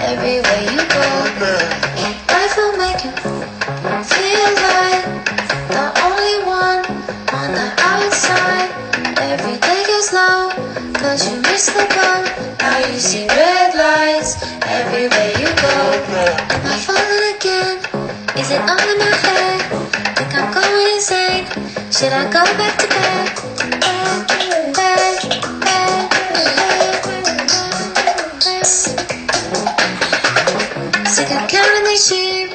everywhere you go. Life will make you feel like the only one on the outside. Every day gets low, cause you miss the boat. Now you see red lights everywhere you go. Am I falling again? Is it all in my head? Think I'm going insane. Should I go back to bed? Sick of counting these sheep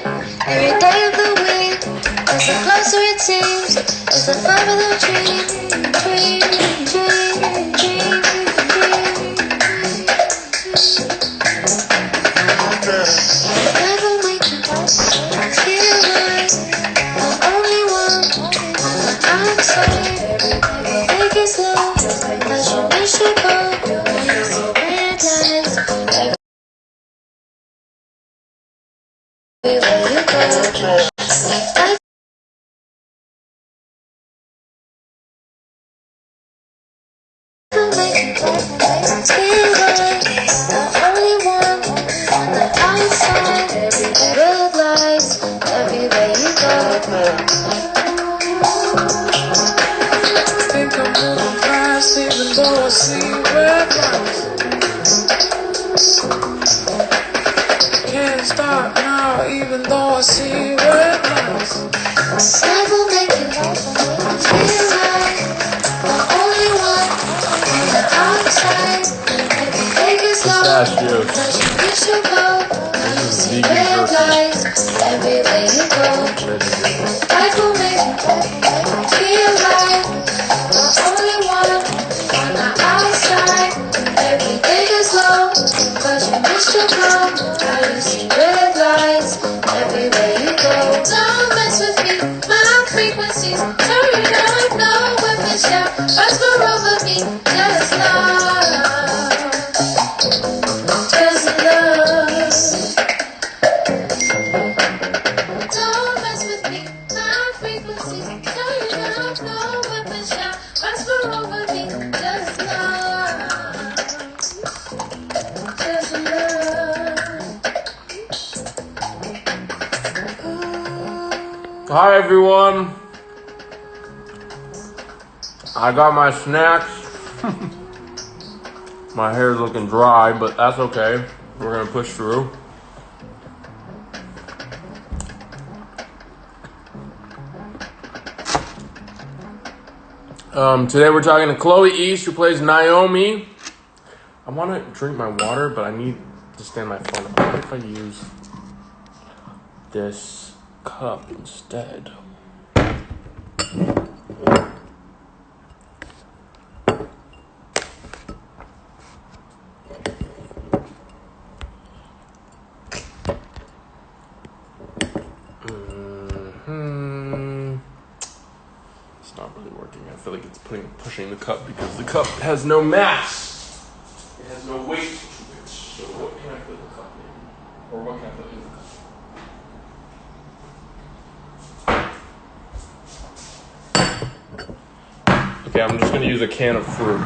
every day of the week. Cause the closer it seems, it's the farther the dream. Life will make you feel like the only one on the outside. Take it slow, cause you miss your boat. You see red lights everywhere you go. Life will make you feel like the only one on the outside. Red lights everywhere you go. Think I'm moving fast even though I see red lights. Can't stop now even though I see red lights. Life will make you feel like the only one on the outside. Every day gets low, cause you miss your boat. Now you see red lights everywhere you go. Life will make you feel like the only one on the outside. Every day gets low, cause you miss your boat. Now you see red lights everywhere you go. Don't mess with me, my frequencies turn up, no weapons shout, whisper over me, just love, just love. Don't mess with me, my frequencies turn up, no weapons shout, whisper over me, just love, just love. Hi everyone. I got my snacks. My hair's looking dry, but that's okay. We're gonna push through. Today we're talking to Chloe East, who plays Naomi. I want to drink my water, but I need to stand my phone. What if I use this cup instead? It's not really working. I feel like it's pushing the cup because the cup has no mass. It has no weight to it. So what can I put the cup in? Or what can I put in the cup? Okay, I'm just going to use a can of fruit.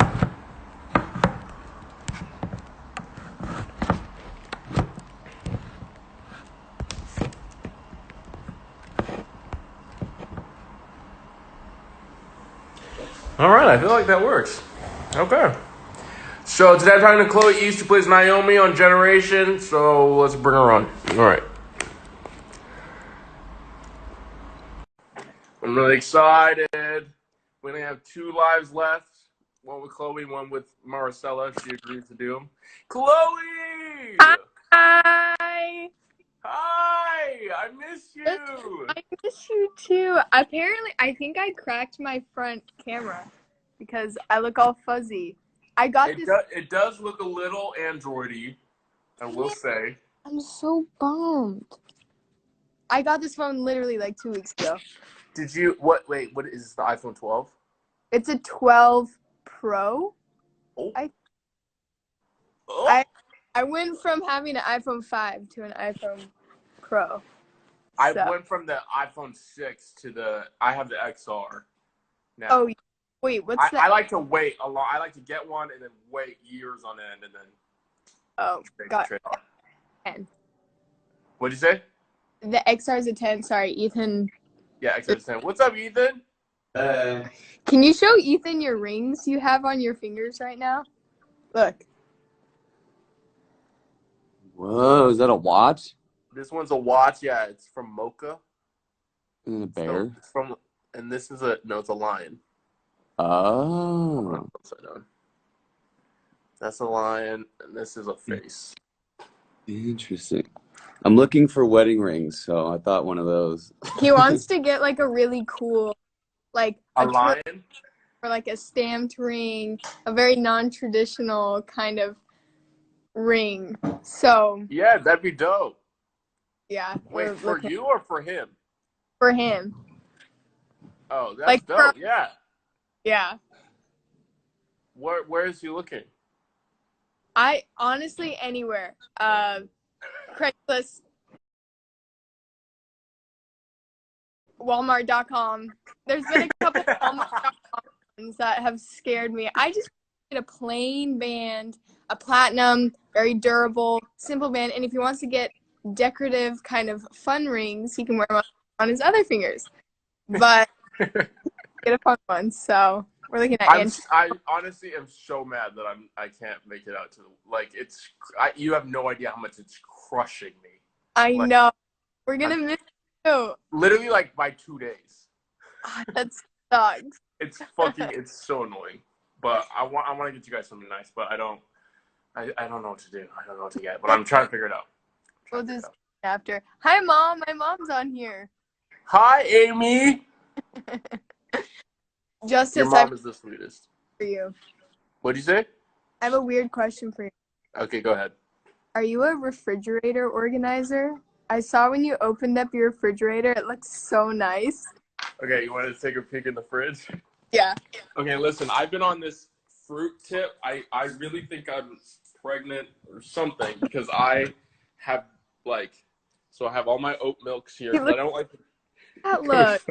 All right, I feel like that works. Okay. So today I'm talking to Chloe East, who plays Naomi on Generation. So let's bring her on. All right. I'm really excited. We only have 2 lives left. One with Chloe, one with Maricela. She agrees to do them. Chloe! Hi! Hi! I miss you! I miss you too. Apparently, I think I cracked my front camera because I look all fuzzy. I got this. It does look a little Android-y, I will say. I'm so bummed. I got this phone literally like 2 weeks ago. Did you, wait, what is this, the iPhone 12? It's a 12 Pro. Oh. I went from having an iPhone 5 to an iPhone Pro. I went from the iPhone 6 to I have the XR now. Oh, wait, what's that? I like to wait a lot. I like to get one and then wait years on end and then Oh, got it. 10. What'd you say? The XR is a 10. Sorry, Ethan. Yeah, XR10. What's up, Ethan? Can you show Ethan your rings you have on your fingers right now? Look. Whoa, is that a watch? This one's a watch. Yeah, it's from Mocha. And a So bear? it's from, and this is it's a lion. Oh. Upside down. That's a lion, and this is a face. Interesting. I'm looking for wedding rings, so I thought one of those. He wants to get like a really cool, like A lion? or like a stamped ring, a very non-traditional kind of ring. So Yeah, that'd be dope. yeah, Wait, we're for looking you or for him? for him. Oh, that's Like, dope. Yeah. Yeah. Where is he looking? I honestly anywhere. Craigslist, Walmart.com. There's been a couple Walmart.com that have scared me. I just get a plain band, a platinum, very durable, simple band, and if he wants to get decorative kind of fun rings, he can wear them on his other fingers. But get a fun one. So we're looking at I honestly am so mad that I can't make it out to you have no idea how much it's crushing me. I know. We're gonna miss you. Literally like by 2 days. That sucks. It's so annoying. But I want to get you guys something nice, but I don't know what to do. I don't know what to get, but I'm trying to figure it out. We'll just after. Hi, Mom. My mom's on here. Hi, Amy. Justice, Your mom is the sweetest. For you. What'd you say? I have a weird question for you. Okay, go ahead. Are you a refrigerator organizer? I saw when you opened up your refrigerator, it looks so nice. Okay, you want to take a peek in the fridge? Yeah. Okay, listen, I've been on this fruit tip. I really think I'm pregnant or something because I have I have all my oat milks here. I don't like that look.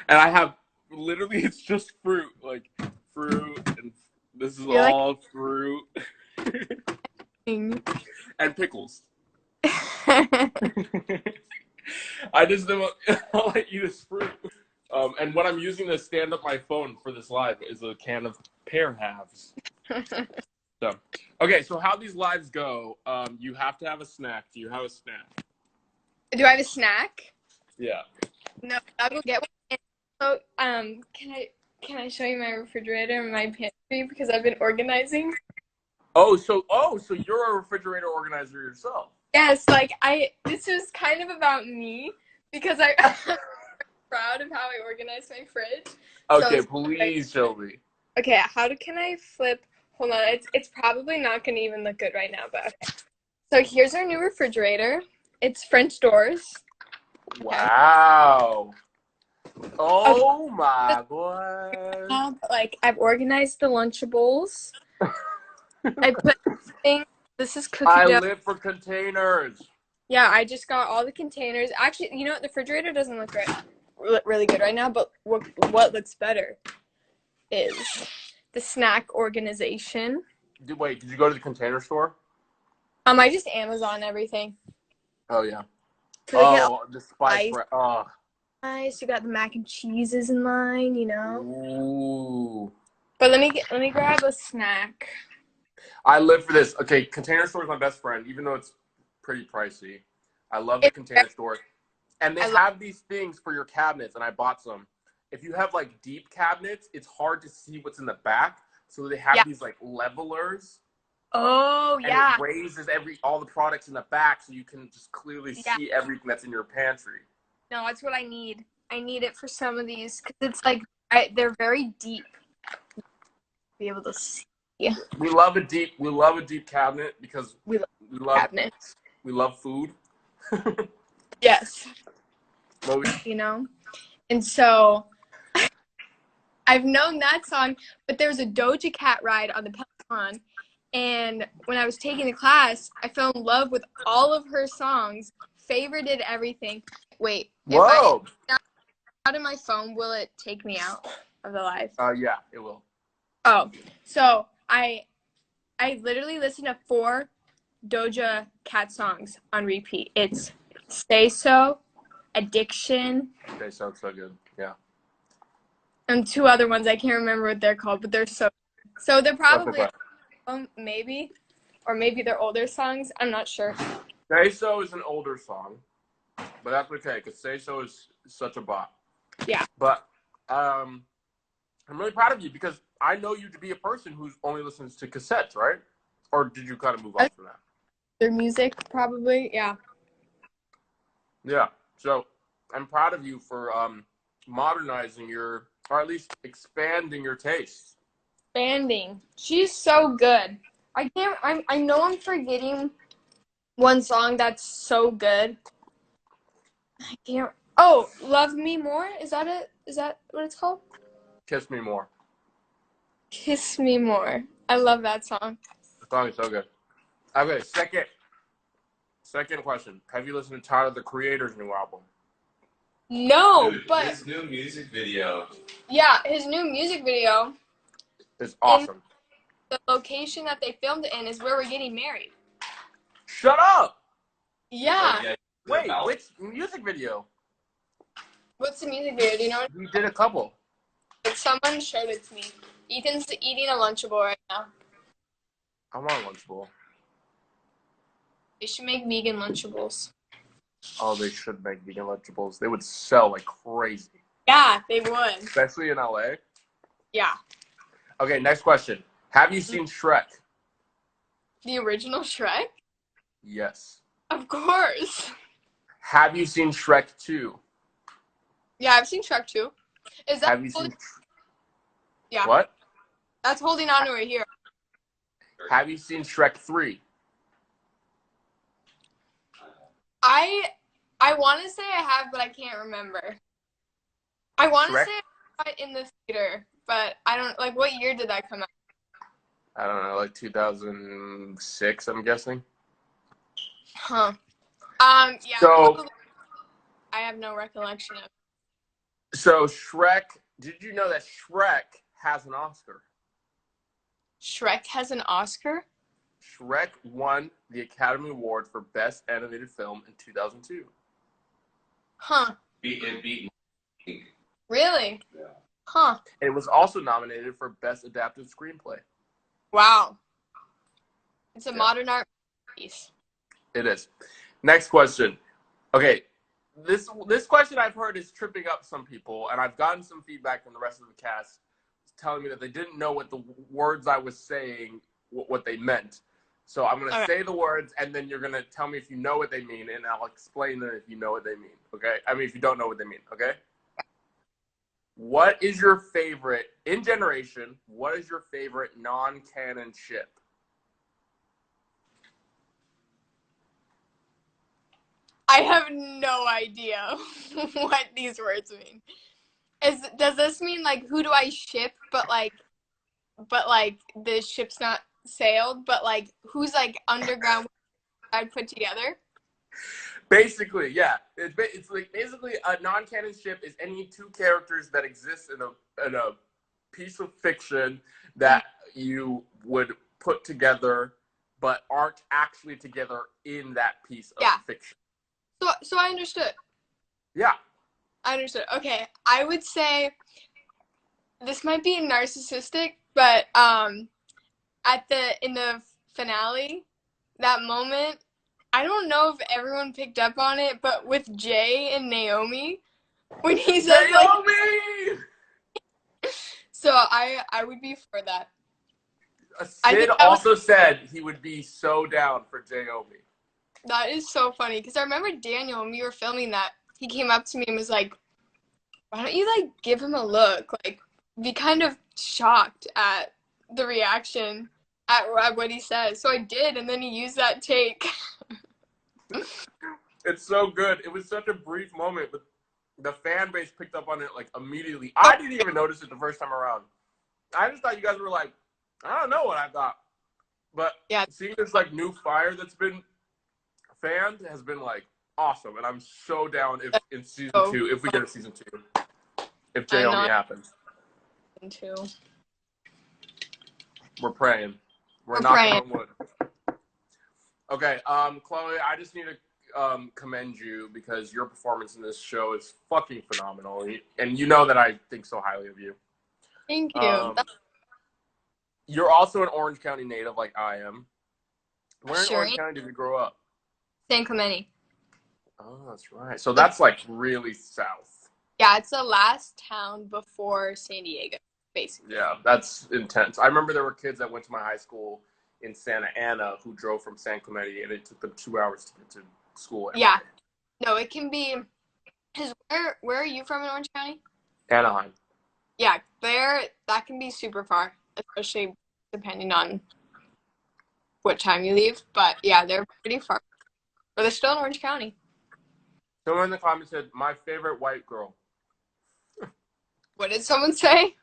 And I have literally it's just fruit, and this is all fruit. And pickles. I just don't all I eat is fruit. And what I'm using to stand up my phone for this live is a can of pear halves. So, okay, so how these lives go, you have to have a snack. Do you have a snack? Do I have a snack? Yeah. No, I will get one. So, can I show you my refrigerator and my pantry because I've been organizing? So you're a refrigerator organizer yourself. Yes, this was kind of about me because I'm proud of how I organize my fridge. Okay, so please show me. Okay, can I flip? Hold on, it's probably not going to even look good right now, but okay. So here's our new refrigerator. It's French doors. Wow. Oh my God. I've organized the Lunchables. I put things. This is cookie dough. I live for containers. Yeah, I just got all the containers. Actually, you know what? The refrigerator doesn't look really good right now, but what looks better is the snack organization. Wait, did you go to the container store? I just Amazon everything. Oh yeah. So the spice. Oh. Nice. You got the mac and cheeses in line, you know. Ooh. But let me grab a snack. I live for this. Okay, container store is my best friend, even though it's pretty pricey. I love the container store. And they have these things for your cabinets, and I bought some. If you have deep cabinets, it's hard to see what's in the back. So they have these levelers. Oh, yeah. And it raises all the products in the back so you can just clearly see everything that's in your pantry. No, that's what I need. I need it for some of these because it's they're very deep. Be able to see. We love a deep cabinet because we love cabinets. We love food. Yes. You know, and so I've known that song, but there was a Doja Cat ride on the Peloton, and when I was taking the class, I fell in love with all of her songs, favorited everything. Wait, whoa! If I out of my phone, will it take me out of the live? Yeah, it will. Oh, so I literally listened to 4 Doja Cat songs on repeat. It's Say So, Addiction, They sound so good. Yeah. and two other ones. I can't remember what they're called, but they're so they're probably maybe, or maybe they're older songs. I'm not sure. Say So is an older song, but that's okay because Say So is such a bop. Yeah. But I'm really proud of you because I know you to be a person who's only listens to cassettes, right? Or did you kind of move on from that? Their music, probably, yeah. Yeah. So I'm proud of you for modernizing or at least expanding your tastes. Expanding. She's so good. I know I'm forgetting one song that's so good. I can't. Oh, Love Me More? Is that it? Is that what it's called? Kiss Me More. Kiss Me More. I love that song. The song is so good. Okay, second question. Have you listened to Tyler the Creator's new album? No, Dude, but his new music video. yeah, his new music video, It's awesome. the location that they filmed it in is where we're getting married. Shut up! Yeah. Yeah, Wait, which music video? What's the music video? Do you know? We did a couple. Someone showed it to me. Ethan's eating a Lunchable right now. I want a Lunchable. They should make vegan Lunchables. Oh, they should make vegan Lunchables. They would sell like crazy. Yeah, they would. Especially in LA. Yeah. Okay, next question. Have you seen Shrek? The original Shrek? Yes. Of course. Have you seen Shrek 2? Yeah, I've seen Shrek 2. Is that Have you seen... Yeah. What? That's holding on to right here. Have you seen Shrek 3? I want to say I have, but I can't remember. I want to Shrek? say I saw it in the theater, but I don't, like, what year did that come out? I don't know, like 2006, I'm guessing. Huh. Yeah. So- probably. I have no recollection of it. So Shrek, did you know that Shrek has an Oscar? Shrek has an Oscar? Shrek won the Academy Award for Best Animated Film in 2002. Huh. It beat. Really? Yeah. Huh. It was also nominated for Best Adapted Screenplay. Wow. It's a Yeah. modern art piece. It is. Next question. Okay, this question I've heard is tripping up some people, and I've gotten some feedback from the rest of the cast telling me that they didn't know what the words I was saying, what they meant. So I'm going to say the words, and then you're going to tell me if you know what they mean, and I'll explain them if you know what they mean, okay? I mean, if you don't know what they mean, okay? What is your favorite, in Generation, what is your favorite non-canon ship? I have no idea what these words mean. Does this mean, like, who do I ship, but like the ship's not sailed, but like who's like underground I put together? Basically, yeah. It's like basically a non-canon ship is any two characters that exist in a piece of fiction that you would put together, but aren't actually together in that piece of fiction. So I understood. Yeah. I understood. Okay, I would say this might be narcissistic, but in the finale, that moment, I don't know if everyone picked up on it, but with Jay and Naomi, when he says Naomi! So I would be for that. Sid also said he would be so down for Naomi. That is so funny because I remember Daniel, when we were filming that, he came up to me and was like, "Why don't you like give him a look? Like, be kind of shocked at the reaction at what he says." So I did, and then he used that take. It's so good. It was such a brief moment, but the fan base picked up on it like immediately. I didn't even notice it the first time around. I just thought you guys were like, I don't know what I thought. But yeah, seeing this like new fire that's been fanned has been like awesome. And I'm so down if in season 2, if we get a season 2, if Naomi happens. Too. We're praying. We're knocking on wood. Okay, Chloe, I just need to commend you because your performance in this show is fucking phenomenal, and you know that I think so highly of you. Thank you. You're also an Orange County native, like I am. Where in Sure. Orange County did you grow up? San Clemente. Oh, that's right. So that's like really south. Yeah, it's the last town before San Diego, basically. Yeah, that's intense. I remember there were kids that went to my high school in Santa Ana who drove from San Clemente, and it took them 2 hours to get to school. Yeah. No, it can be. Where are you from in Orange County? Anaheim. Yeah, that can be super far, especially depending on what time you leave. But yeah, they're pretty far. But they're still in Orange County. Someone in the comments said, "My favorite white girl." What did someone say?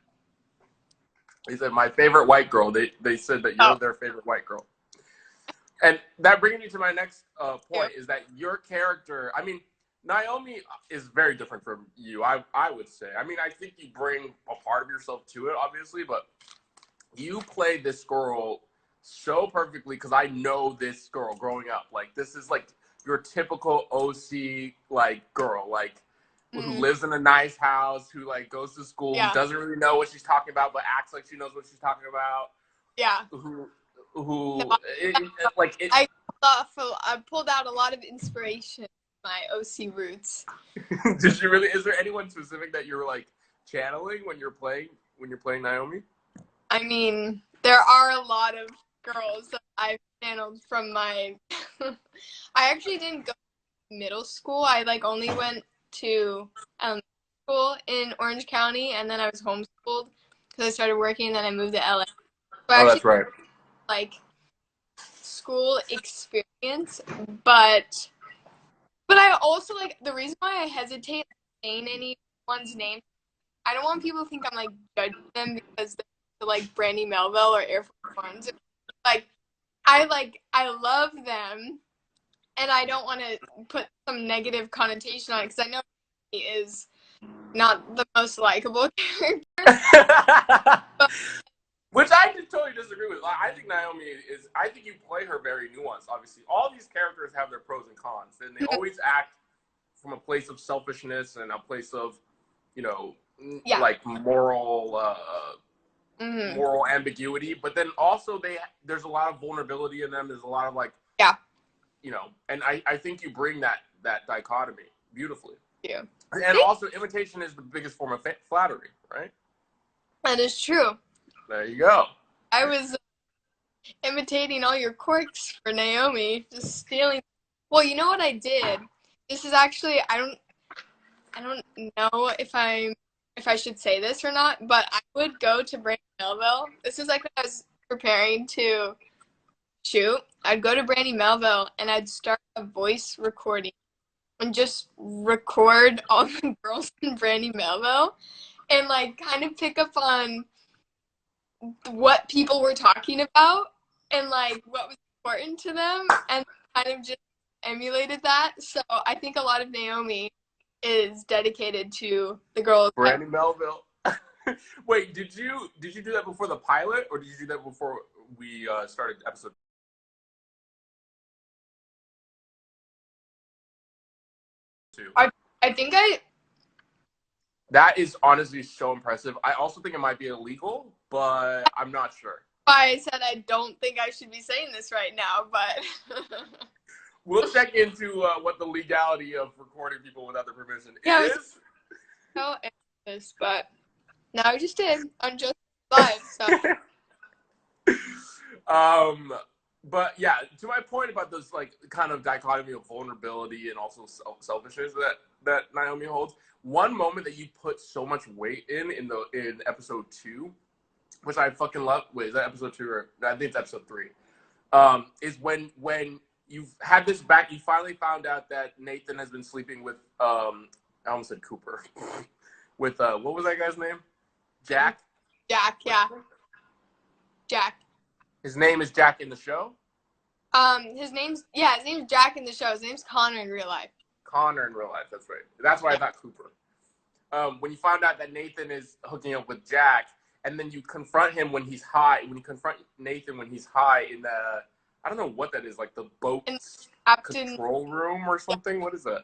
They said, "My favorite white girl." They said that you're their favorite white girl. And that brings me to my next point, is that your character, I mean, Naomi is very different from you, I would say. I mean, I think you bring a part of yourself to it, obviously, but you play this girl so perfectly because I know this girl growing up. Like, this is like your typical OC, like, girl, like, who lives in a nice house, who, like, goes to school, who doesn't really know what she's talking about, but acts like she knows what she's talking about. Yeah. I pulled out a lot of inspiration from my OC roots. Did you really? Is there anyone specific that you're like channeling when you're playing Naomi? I mean, there are a lot of girls that I've channeled from my. I actually didn't go to middle school. I like only went to school in Orange County, and then I was homeschooled because I started working, and then I moved to LA. Oh, that's right. Like school experience, but I also like the reason why I hesitate saying anyone's name. I don't want people to think I'm like judging them because they're like Brandy Melville or Air Force Ones. Like I love them, and I don't want to put some negative connotation on it because I know he is not the most likable character. But, which I just totally disagree with. I think Naomi I think you play her very nuanced, obviously. All these characters have their pros and cons, and they always act from a place of selfishness and a place of, like moral ambiguity. But then also there's a lot of vulnerability in them. There's a lot of like, and I think you bring that dichotomy beautifully. Yeah. And also, imitation is the biggest form of flattery, right? That is true. There you go. I was imitating all your quirks for Naomi, just stealing. Well, you know what I did? This is actually I don't know if I should say this or not, but I would go to Brandy Melville. This is like when I was preparing to shoot. I'd go to Brandy Melville and I'd start a voice recording and just record all the girls in Brandy Melville and like kind of pick up on what people were talking about and like what was important to them and kind of just emulated that. So I think a lot of Naomi is dedicated to the girls. Brandy Melville. Wait, did you do that before the pilot or did you do that before we started episode? I think that is honestly so impressive. I also think it might be illegal, but I'm not sure. I said I don't think I should be saying this right now, but we'll check into what the legality of recording people without their permission is. No, it's but no, I just did on just live. So. But yeah, to my point about this like kind of dichotomy of vulnerability and also selfishness that Naomi holds. One moment that you put so much weight in episode 2, which I fucking love. Wait, is that episode 2 or I think it's episode 3? Is when you've had this back. You finally found out that Nathan has been sleeping with I almost said Cooper. With what was that guy's name? Jack. Jack, yeah. Jack. His name is Jack in the show? His name's Jack in the show. His name's Connor in real life. Connor in real life, that's right. That's why I thought Cooper. When you found out that Nathan is hooking up with Jack, and then you confront him when he's high, when you confront Nathan when he's high in the, I don't know what that is, like the boat And Captain, control room or something. What is that?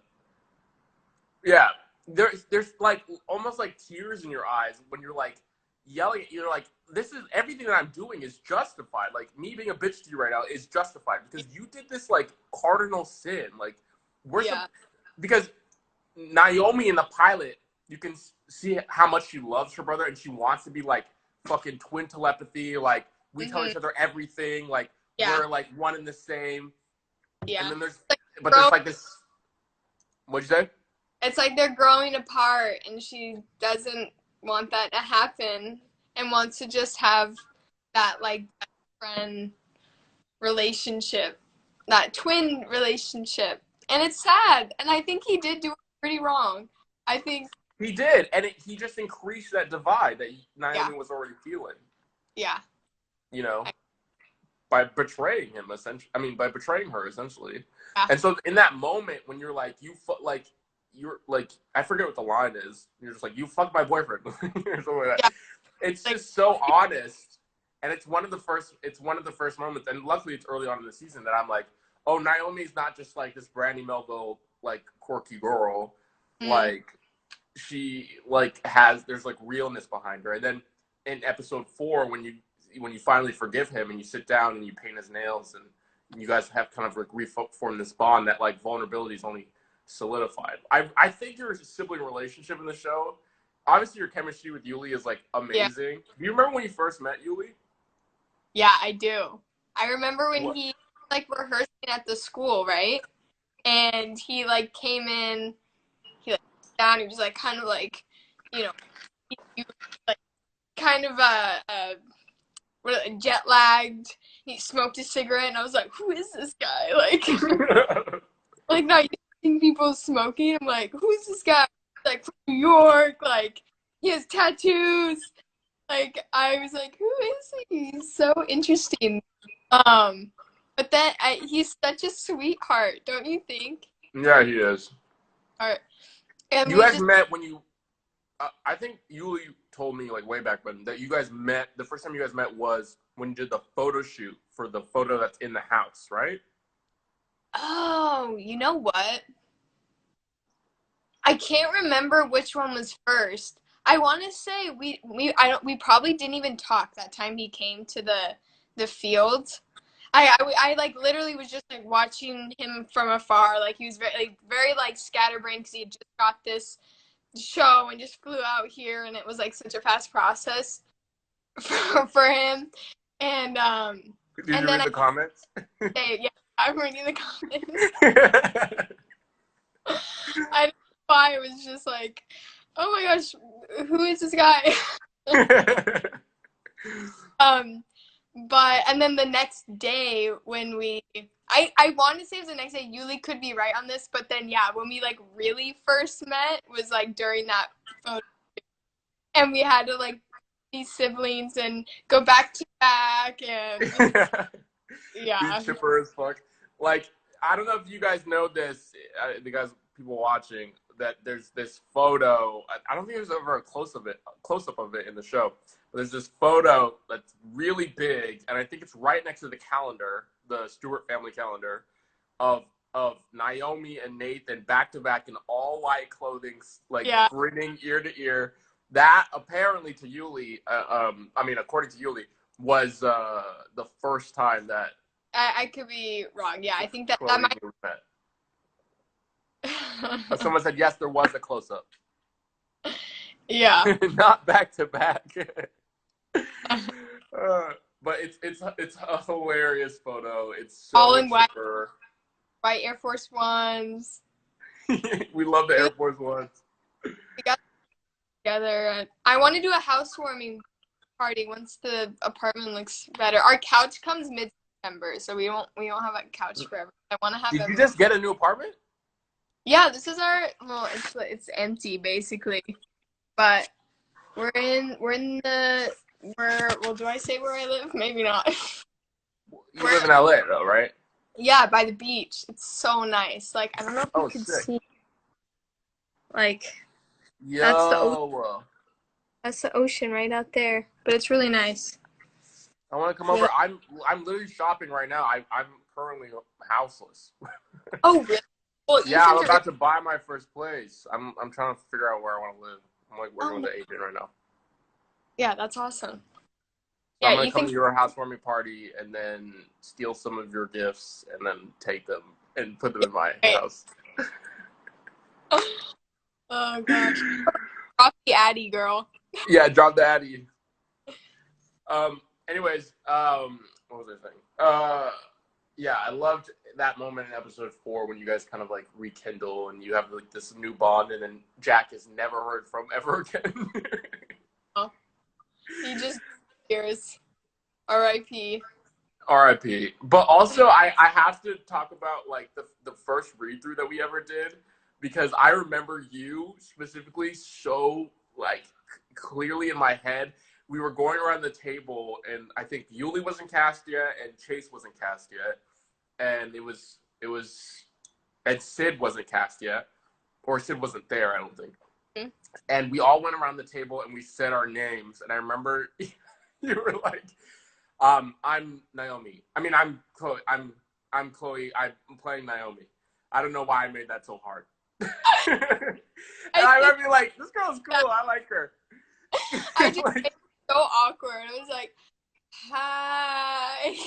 Yeah, there's like almost like tears in your eyes when you're like yelling. You're like, this is everything that I'm doing is justified. Like me being a bitch to you right now is justified because you did this like cardinal sin. Like yeah. because Naomi in the pilot, you can see how much she loves her brother and she wants to be like fucking twin telepathy. Like we tell each other everything. Like we're like one and the same. Yeah. And then there's like, there's like this. What'd you say? It's like they're growing apart, and she doesn't want that to happen, and wants to just have that like best friend relationship, that twin relationship, and it's sad. And I think he did do it pretty wrong. I think He did, and he just increased that divide that Naomi was already feeling. Yeah. You know, by betraying him, essentially. I mean, by betraying her, essentially. Yeah. And so, in that moment, when you're like, you're like, I forget what the line is. You're just like, you fucked my boyfriend, or something like that. Yeah. It's just so honest, and it's one of the first moments. And luckily, it's early on in the season that I'm like, oh, Naomi's not just like this Brandy Melville like quirky girl, like she like there's like realness behind her. And then in episode 4, when you finally forgive him and you sit down and you paint his nails and you guys have kind of like reformed this bond, that like vulnerability is only solidified. I think your sibling relationship in the show, obviously your chemistry with Yuli is like amazing. Yeah. Do you remember when you first met Yuli? Yeah, I do. I remember when he like rehearsing at the school, right? And he like came in, he like down, he was like kind of like, you know, he was like kind of jet lagged. He smoked a cigarette, and I was like, "Who is this guy?" Like, like not using people smoking. I'm like, "Who's this guy?" Like from New York. Like he has tattoos. Like I was like, "Who is he?" He's so interesting. But then he's such a sweetheart, don't you think? Yeah, he is. And you guys met when you. I think Yuli told me like way back when that you guys met. The first time you guys met was when you did the photo shoot for the photo that's in the house, right? Oh, you know what? I can't remember which one was first. I want to say we probably didn't even talk that time he came to the field. I like literally was just like watching him from afar. Like he was very like scatterbrained because he had just got this show and just flew out here, and it was like such a fast process for him. And did you read the comments? Yeah, I'm reading the comments. I don't know why. It was just like, oh my gosh, who is this guy? But and then the next day when I want to say it was the next day. Yuli could be right on this, but then yeah, when we like really first met was like during that photo, and we had to like be siblings and go back to back, and yeah, be chipper as fuck. Like I don't know if you guys know this, the guys, people watching, that there's this photo. I don't think there's ever a close up of it in the show. There's this photo that's really big, and I think it's right next to the calendar, the Stewart family calendar, of Naomi and Nathan back to back in all white clothing, like grinning ear to ear. That apparently to Yuli, I mean according to Yuli, was the first time that I could be wrong. Yeah, I think that might. Someone said yes, there was a close up. Yeah. Not back to back. But it's a hilarious photo. It's so all in white Air Force Ones. We love the Air Force Ones. We got together. I want to do a housewarming party once the apartment looks better. Our couch comes mid-September, so we won't have a couch forever. I want to have. Did you just get a new apartment? Yeah, this is our. Well, it's empty basically, but we're in the. Well, do I say where I live? Maybe not. You live in LA though, right? Yeah, by the beach. It's so nice. Like I don't know if you can see. Like. Yo. That's the ocean right out there, but it's really nice. I want to come over. I'm literally shopping right now. I'm currently houseless. Oh, really? Well, you Yeah, I'm should about to buy my first place. I'm trying to figure out where I want to live. I'm like working Oh. with an agent right now. Yeah, that's awesome. So I'm Yeah, gonna you come think? to your housewarming party and then steal some of your gifts and then take them and put them in my house. Oh gosh. Drop the Addy, girl. Yeah, drop the Addy. Anyways, what was I saying? Yeah, I loved that moment in episode 4 when you guys kind of like rekindle and you have like this new bond, and then Jack is never heard from ever again. He just disappears. R.I.P. R.I.P. But also, I have to talk about like the first read through that we ever did, because I remember you specifically so like clearly in my head. We were going around the table, and I think Yuli wasn't cast yet, and Chase wasn't cast yet, and and Sid wasn't cast yet, or Sid wasn't there, I don't think. Mm-hmm. And we all went around the table and we said our names, and I remember you were like, I'm Naomi. I mean, I'm Chloe. I'm Chloe. I'm playing Naomi. I don't know why I made that so hard. And I remember being like, this girl's cool. I like her. I just Like, made it so awkward. I was like, hi.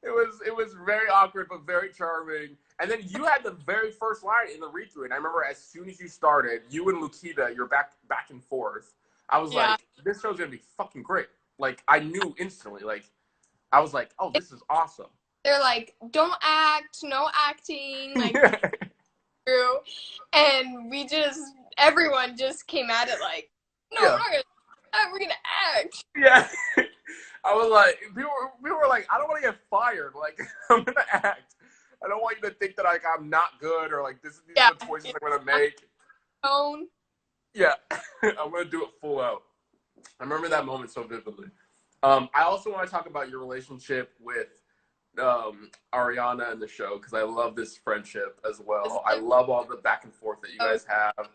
it was very awkward but very charming. And then you had the very first line in the read through, and I remember as soon as you started, you and Lukita, you're back and forth. I was like, this show's gonna be fucking great. Like, I knew instantly. Like, I was like, oh, this is awesome. They're like, don't act, no acting, like true. And everyone just came at it like, no, Yeah. we're not gonna act, we're gonna act. Yeah. I was like, people were like, I don't want to get fired. Like, I'm gonna act. I don't want you to think that like I'm not good, or like these are the choices I'm gonna make. Tone. Yeah, I'm gonna do it full out. I remember that moment so vividly. I also want to talk about your relationship with Ariana in the show, because I love this friendship as well. I love all the back and forth that you guys have.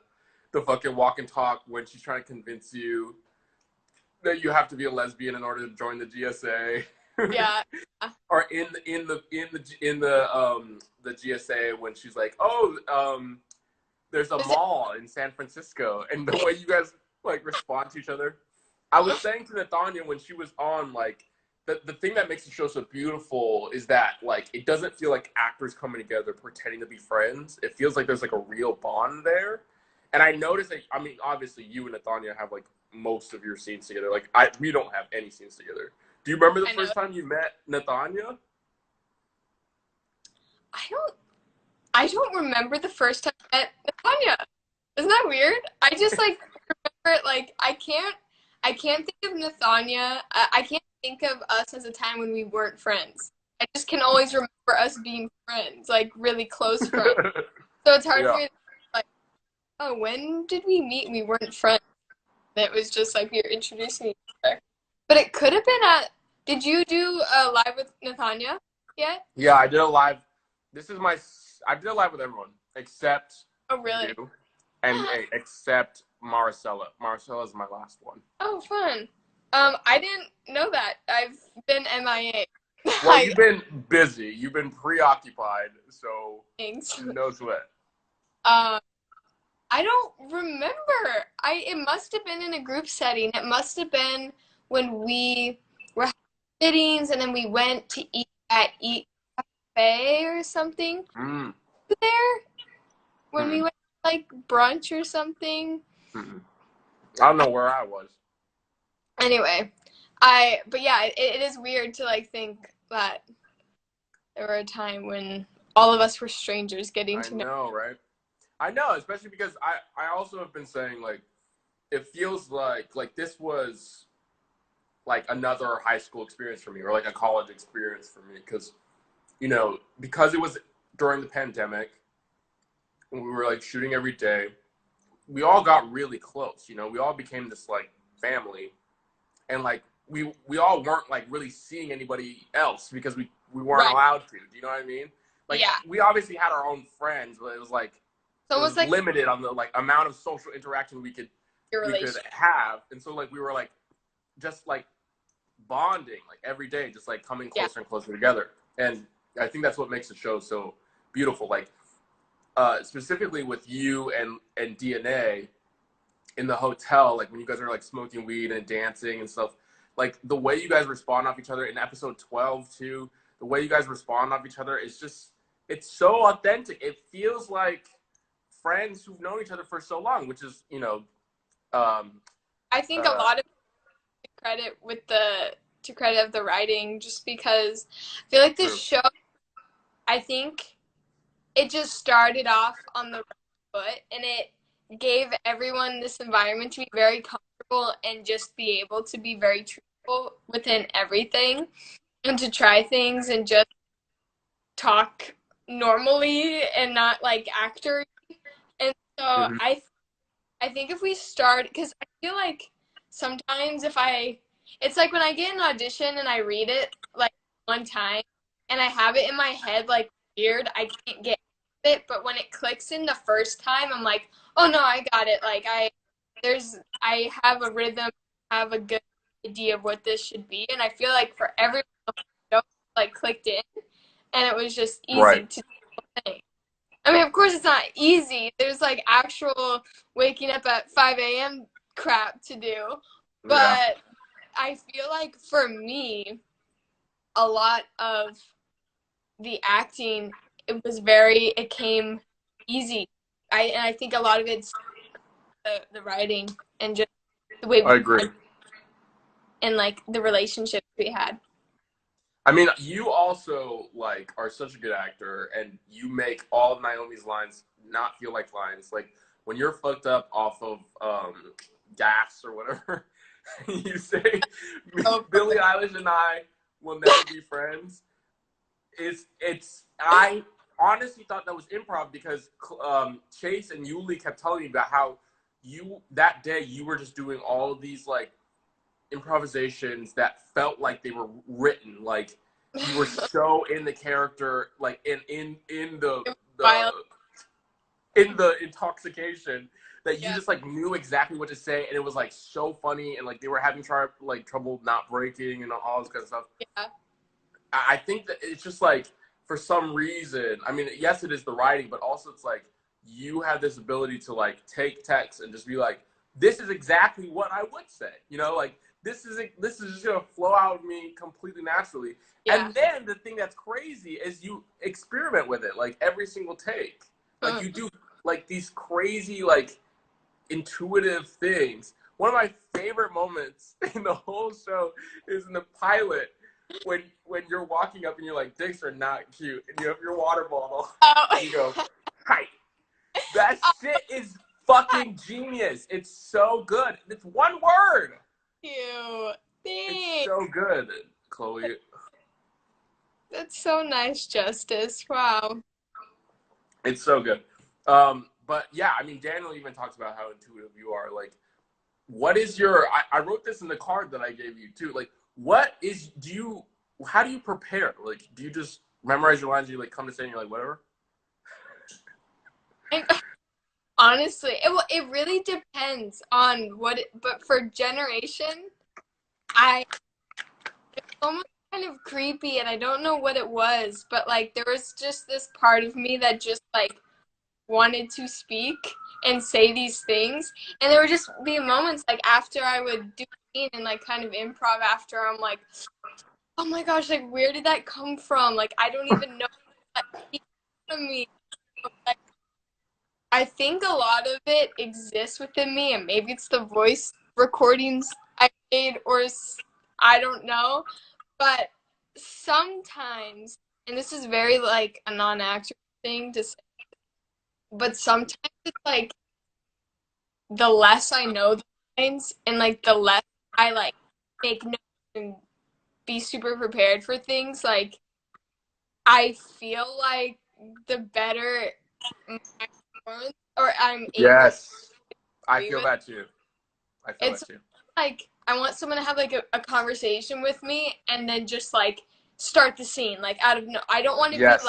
The fucking walk and talk when she's trying to convince you that you have to be a lesbian in order to join the GSA. Yeah. Or in the GSA when she's like, there's a mall in San Francisco, and the way you guys like respond to each other. I was saying to Nathania when she was on, like, the thing that makes the show so beautiful is that, like, it doesn't feel like actors coming together pretending to be friends. It feels like there's like a real bond there. And I noticed that, I mean, obviously you and Nathania have like most of your scenes together. Like, we don't have any scenes together. Do you remember the first time you met Nathania? I don't remember the first time I met Nathania. Isn't that weird? I just like remember, like, I can't think of Nathania. I can't think of us as a time when we weren't friends. I just can always remember us being friends, like really close friends. So it's hard for me to, like, oh, when did we meet? We weren't friends. And it was just like you're introducing each other. But it could have been did you do a live with Nathania yet? Yeah, I did a live. I did a live with everyone except really? you, and except Maricela. Maricela's my last one. Oh, fun. I didn't know that. I've been MIA. Well, you've been busy. You've been preoccupied, so Thanks. who knows what. I don't remember. It must have been in a group setting. It must have been when we were having sittings and then we went to eat at Eat Cafe or something. There? When we went to, like, brunch or something. I don't know where I was. Anyway, but yeah, it is weird to like think that there were a time when all of us were strangers getting to know. I know, right? I know, especially because I also have been saying, like, it feels like this was like another high school experience for me, or like a college experience for me, because, you know, because it was during the pandemic when we were like shooting every day, we all got really close, you know, we all became this like family, and like we all weren't like really seeing anybody else because we weren't allowed to. Do you know what I mean? Like, we obviously had our own friends, but it was like, so it was like limited on the like amount of social interaction we could have. And so like we were like just like bonding like every day, just like coming Yeah. closer and closer together. And I think that's what makes the show so beautiful. Like specifically with you and DNA in the hotel, like when you guys are like smoking weed and dancing and stuff, like the way you guys respond off each other in episode 12 too, the way you guys respond off each other is just, it's so authentic. It feels like friends who've known each other for so long, which is, you know, I think a lot of credit with to credit of the writing, just because I feel like this show, I think it just started off on the right foot, and it gave everyone this environment to be very comfortable and just be able to be very truthful within everything and to try things and just talk normally and not like actor. And so I think if we start, because I feel like sometimes it's like when I get an audition and I read it like one time and I have it in my head like weird, I can't get it, but when it clicks in the first time, I'm like, oh no, I got it. Like I have a rhythm, have a good idea of what this should be, and I feel like for everyone like clicked in, and it was just easy to do. I mean, of course, it's not easy. There's like actual waking up at 5 a.m. crap to do. But I feel like for me, a lot of the acting, it came easy. I think a lot of it's the writing and just the way I agree. And like the relationships we had. I mean, you also like are such a good actor, and you make all of Naomi's lines not feel like lines. Like when you're fucked up off of gas or whatever, you say, "Billie Eilish and I will never be friends." I honestly thought that was improv because Chase and Yuli kept telling me about how that day you were just doing all of these like improvisations that felt like they were written, like you were so in the character, like in the intoxication that you just like knew exactly what to say, and it was like so funny, and like they were having trouble not breaking and all this kind of stuff. I think that it's just like for some reason, I mean, yes, it is the writing, but also it's like you have this ability to like take text and just be like, this is exactly what I would say, you know, like this is just gonna flow out of me completely naturally. And then the thing that's crazy is you experiment with it like every single take. Like you do like these crazy like intuitive things. One of my favorite moments in the whole show is in the pilot when you're walking up and you're like, dicks are not cute, and you have your water bottle and you go, hi. That shit is fucking genius. It's so good. It's one word. You. It's so good, Chloe. That's so nice, Justice. Wow. It's so good. But yeah, I mean, Daniel even talks about how intuitive you are. Like, what is your? I wrote this in the card that I gave you too. Like, how do you prepare? Like, do you just memorize your lines and you like come to say and you're like, whatever? Honestly, it really depends on but for Generation, it's almost kind of creepy, and I don't know what it was, but like there was just this part of me that just like wanted to speak and say these things, and there would just be moments like after I would do it and like kind of improv after, I'm like, oh my gosh, like where did that come from? Like I don't even know that came from me. Like, I think a lot of it exists within me, and maybe it's the voice recordings I made, or I don't know. But sometimes, and this is very like a non-actor thing to say, but sometimes it's like the less I know the lines, and like the less I like make notes and be super prepared for things, like I feel like the better my performance, or I'm able. Yes, I feel that too. It's like I want someone to have like a conversation with me and then just like start the scene like out of I don't want to be like,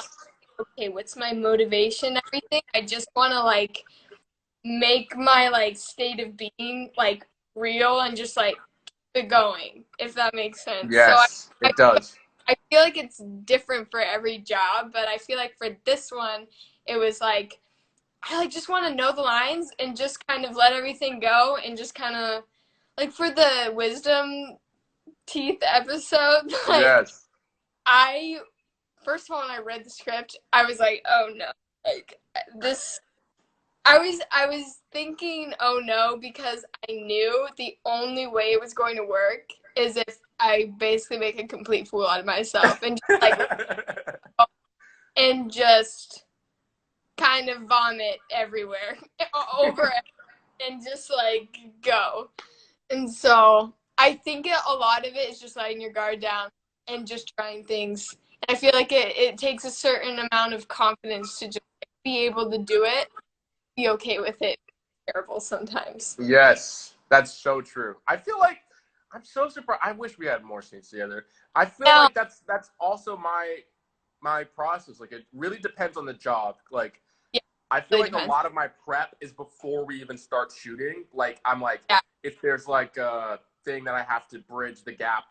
okay, what's my motivation, everything. I just want to like make my like state of being like real and just like it going, if that makes sense. Yes, I it does. I feel like it's different for every job, but I feel like for this one, it was like I like just want to know the lines and just kind of let everything go and just kind of like for the wisdom teeth episode, like Yes. I first of all when I read the script, I was like, oh no, like this. I was thinking, oh no, because I knew the only way it was going to work is if I basically make a complete fool out of myself and just kind of vomit everywhere over and just like go. And so I think a lot of it is just letting your guard down and just trying things. And I feel like it takes a certain amount of confidence to just be able to do it, be okay with it. It's terrible sometimes. Yes, that's so true. I feel like I'm so surprised. I wish we had more scenes together. I feel Yeah. like that's also my process. Like it really depends on the job. Like Yeah, I feel really like a depends. lot of my prep is before we even start shooting. Like I'm like Yeah. if there's like a thing that I have to bridge the gap,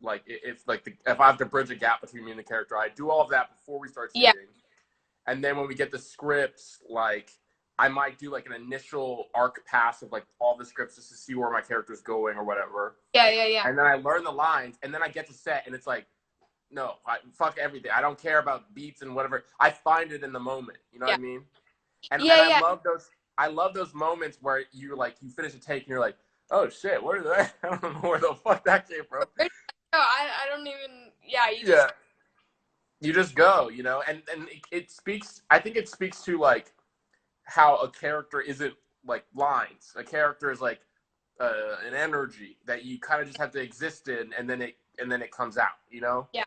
like if if I have to bridge a gap between me and the character, I do all of that before we start shooting. Yeah. And then when we get the scripts, like I might do like an initial arc pass of like all the scripts just to see where my character's going or whatever. Yeah. And then I learn the lines, and then I get to set, and it's like, no, fuck everything. I don't care about beats and whatever. I find it in the moment. You know what I mean? And I love those. I love those moments where you like you finish a take and you're like, oh shit, where did that? I don't know where the fuck that came from. No, I don't even. Yeah, you just go, you know, and it speaks. I think it speaks to like how a character isn't like lines. A character is like an energy that you kind of just have to exist in, and then it comes out, you know. Yeah.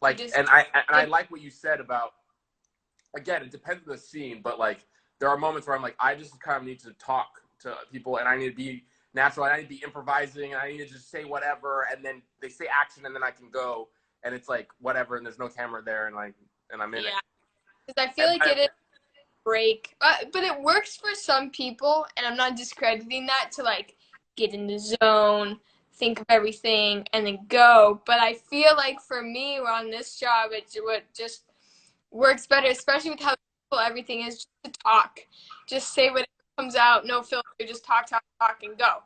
Like, and I like what you said about. Again, it depends on the scene, but like there are moments where I'm like, I just kind of need to talk to people, and I need to be natural, and I need to be improvising, and I need to just say whatever, and then they say action, and then I can go, and it's like whatever, and there's no camera there, and I'm in it. Because I feel like it is break, but it works for some people, and I'm not discrediting that to like get in the zone, think of everything, and then go. But I feel like for me, on this job, it's what just works better, especially with how simple everything is. Just to talk, just say whatever comes out, no filter, just talk, and go,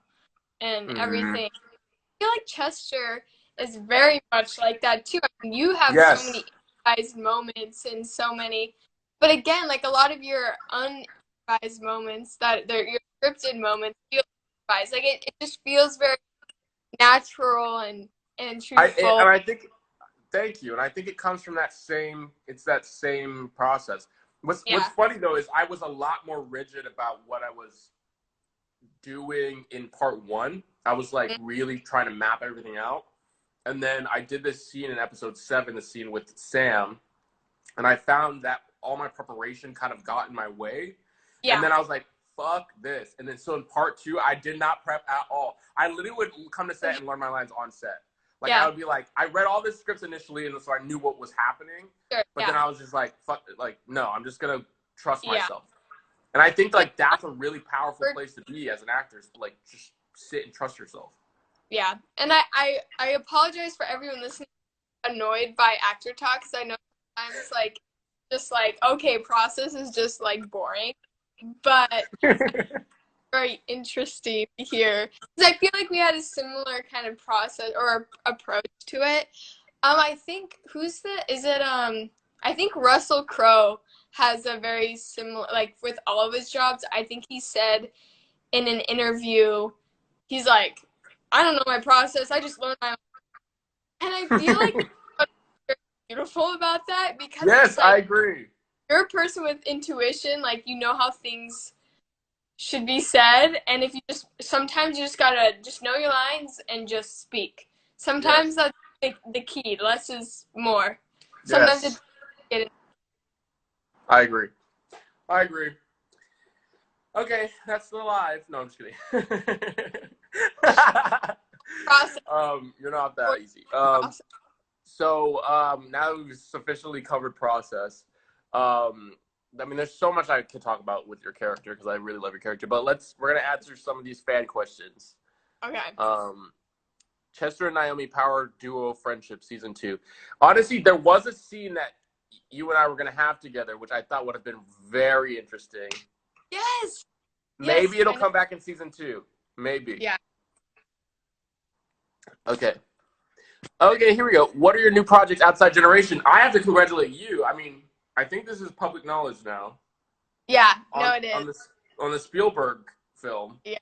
and everything. I feel like Chester is very much like that too. I mean, you have so many improvised moments and so many, but again, like a lot of your unimprovised moments, that they're your scripted moments, feel improvised. Like it just feels very natural and truthful. And I think, thank you, and I think it comes from that same. It's that same process. What's funny though is I was a lot more rigid about what I was doing in part one. I was like really trying to map everything out. And then I did this scene in episode 7, the scene with Sam. And I found that all my preparation kind of got in my way. Yeah. And then I was like, fuck this. And then so in part 2, I did not prep at all. I literally would come to set and learn my lines on set. Like I would be like, I read all the scripts initially, and so I knew what was happening. Sure, but then I was just like, fuck, like, no, I'm just going to trust myself. And I think like that's a really powerful place to be as an actor, is like just sit and trust yourself. Yeah, and I apologize for everyone listening annoyed by actor talk, because I know sometimes like just like, okay, process is just like boring, but very interesting to hear, because I feel like we had a similar kind of process or approach to it. I think I think Russell Crowe has a very similar, like with all of his jobs. I think he said in an interview, he's like, I don't know my process, I just learned my own. And I feel like what's very beautiful about that, because yes, like, I agree. You're a person with intuition, like you know how things should be said, and if you sometimes you just gotta just know your lines and just speak. Sometimes that's the key. Less is more. Sometimes it's I agree. Okay, that's still live. No, I'm just kidding. You're not that easy. So now that we've sufficiently covered process, I mean, there's so much I could talk about with your character, because I really love your character. But we're gonna answer some of these fan questions. Okay. Chester and Naomi Power Duo Friendship Season 2. Honestly, there was a scene that you and I were going to have together, which I thought would have been very interesting. Yes. Maybe Yes, it'll come back in Season 2. Maybe. Yeah. Okay. Okay, here we go. What are your new projects outside Generation? I have to congratulate you. I mean, I think this is public knowledge now. Yeah. No, it is. On the Spielberg film. Yeah.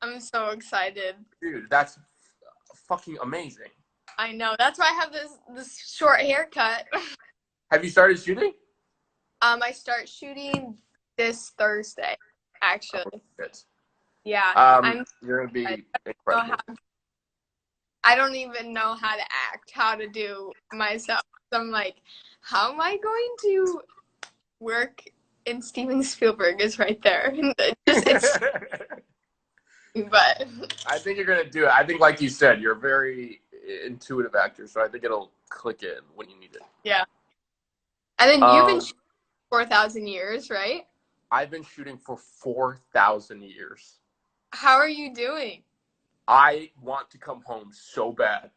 I'm so excited. Dude, that's fucking amazing. I know. That's why I have this short haircut. Have you started shooting? I start shooting this Thursday, actually. Oh, good. Yeah. You're gonna be I incredible. I don't even know how to act, how to do myself. So I'm like, how am I going to work? And Steven Spielberg is right there. But I think you're gonna do it. I think, like you said, you're a very intuitive actor, so I think it'll click in when you need it. yeah. And then you've been shooting 4,000 years, right? I've been shooting for 4,000 years. How are you doing? I want to come home so bad.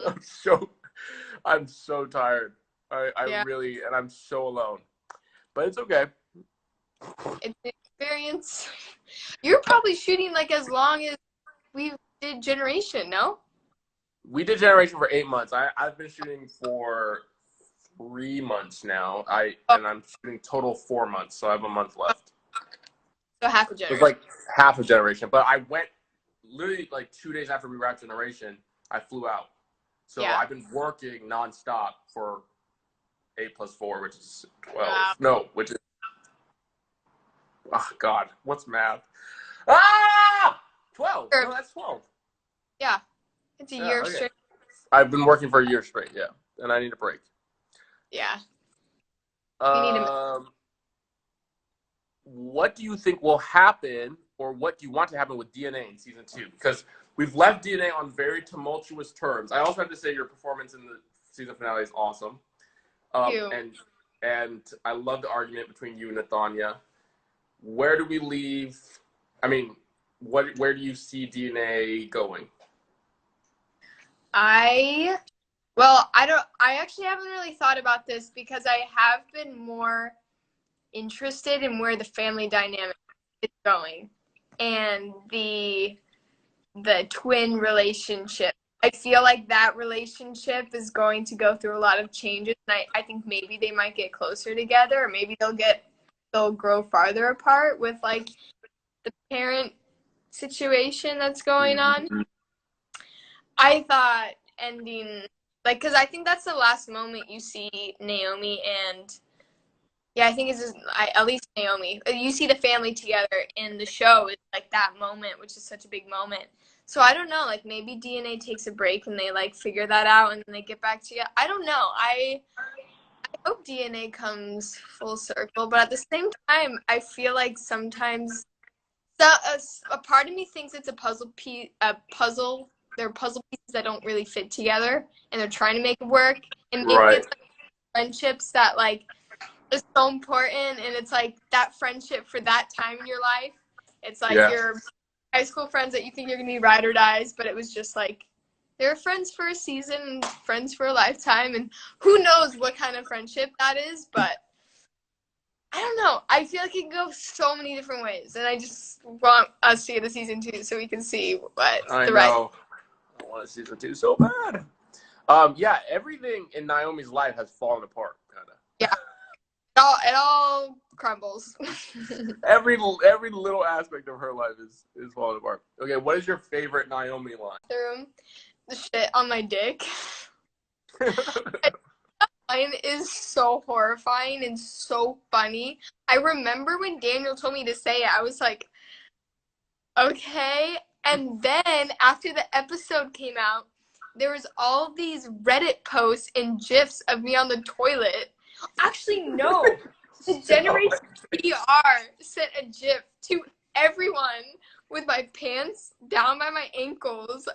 I'm so tired. I really, and I'm so alone. But it's okay. It's an experience. You're probably shooting like as long as we did Generation, no? We did Generation for 8 months. I've been shooting for 3 months now. And I'm shooting total 4 months, so I have a month left. So half a Generation. It's like half a Generation. But I went literally like 2 days after we wrapped Generation, I flew out. So Yeah. I've been working nonstop for 8 plus 4, which is 12. Wow. No, which is, oh God, what's math? Ah! 12. Sure. No, that's 12. Yeah. It's a year okay. straight. I've been working for a year straight, yeah. And I need a break. Yeah. What do you think will happen, or what do you want to happen with DNA in Season 2? Because we've left DNA on very tumultuous terms. I also have to say your performance in the season finale is awesome. Thank you. And I love the argument between you and Nathania. Where do we leave? I mean, where do you see DNA going? I actually haven't really thought about this because I have been more interested in where the family dynamic is going and the twin relationship. I feel like that relationship is going to go through a lot of changes, and I think maybe they might get closer together, or maybe they'll grow farther apart with like the parent situation that's going on. I thought ending, like, because I think that's the last moment you see Naomi and, yeah, I think it's just, at least Naomi. You see the family together in the show. It's like that moment, which is such a big moment. So I don't know, like maybe DNA takes a break and they like figure that out and then they get back together. I don't know. I hope DNA comes full circle, but at the same time, I feel like sometimes a part of me thinks it's a puzzle. They're puzzle pieces that don't really fit together, and they're trying to make it work. And maybe it's like friendships that like is so important, and it's like that friendship for that time in your life. It's like your high school friends that you think you're gonna be ride or dies, but it was just like they're friends for a season, friends for a lifetime, and who knows what kind of friendship that is. But I don't know. I feel like it can go so many different ways, and I just want us to get a season 2 so we can see what I the know. I want a Season 2 so bad. Yeah, everything in Naomi's life has fallen apart, kind of. Yeah. It all crumbles. Every little aspect of her life is falling apart. Okay, what is your favorite Naomi line? The shit on my dick. Line is so horrifying and so funny. I remember when Daniel told me to say it, I was like, okay. And then after the episode came out, there was all these Reddit posts and GIFs of me on the toilet. Actually, no. The Generation PR sent a GIF to everyone with my pants down by my ankles,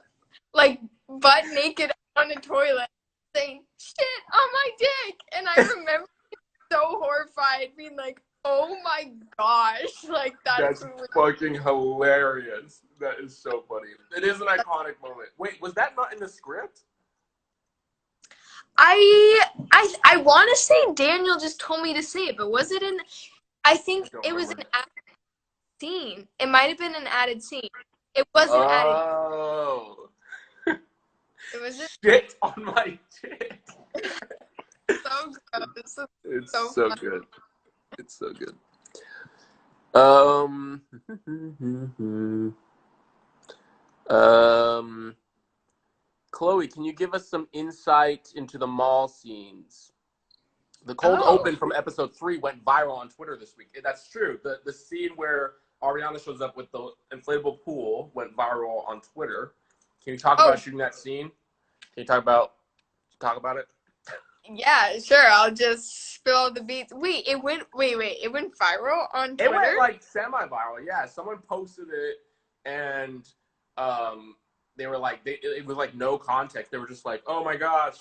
like butt naked on the toilet, saying, shit on my dick. And I remember it so horrifying. cried, being like, "Oh my gosh!" Like That's really- fucking hilarious. That is so funny. It is an iconic moment. Wait, was that not in the script? I want to say Daniel just told me to say it, but was it in? I think Don't it was an remember. added scene. It might have been an added scene. It wasn't added. Oh. It wasn't Shit on my dick. so gross. It's So so funny. good. It's so good. Chloe, can you give us some insight into the mall scenes? The cold Oh. open from episode 3 went viral on Twitter this week. That's true. The scene where Ariana shows up with the inflatable pool went viral on Twitter. Can you talk about shooting that scene? Can you talk about it? Yeah, sure. I'll just spill the beats. Wait, it went viral on Twitter? It went like semi-viral. Yeah, someone posted it, and they were like, it was like no context. They were just like, "Oh my gosh,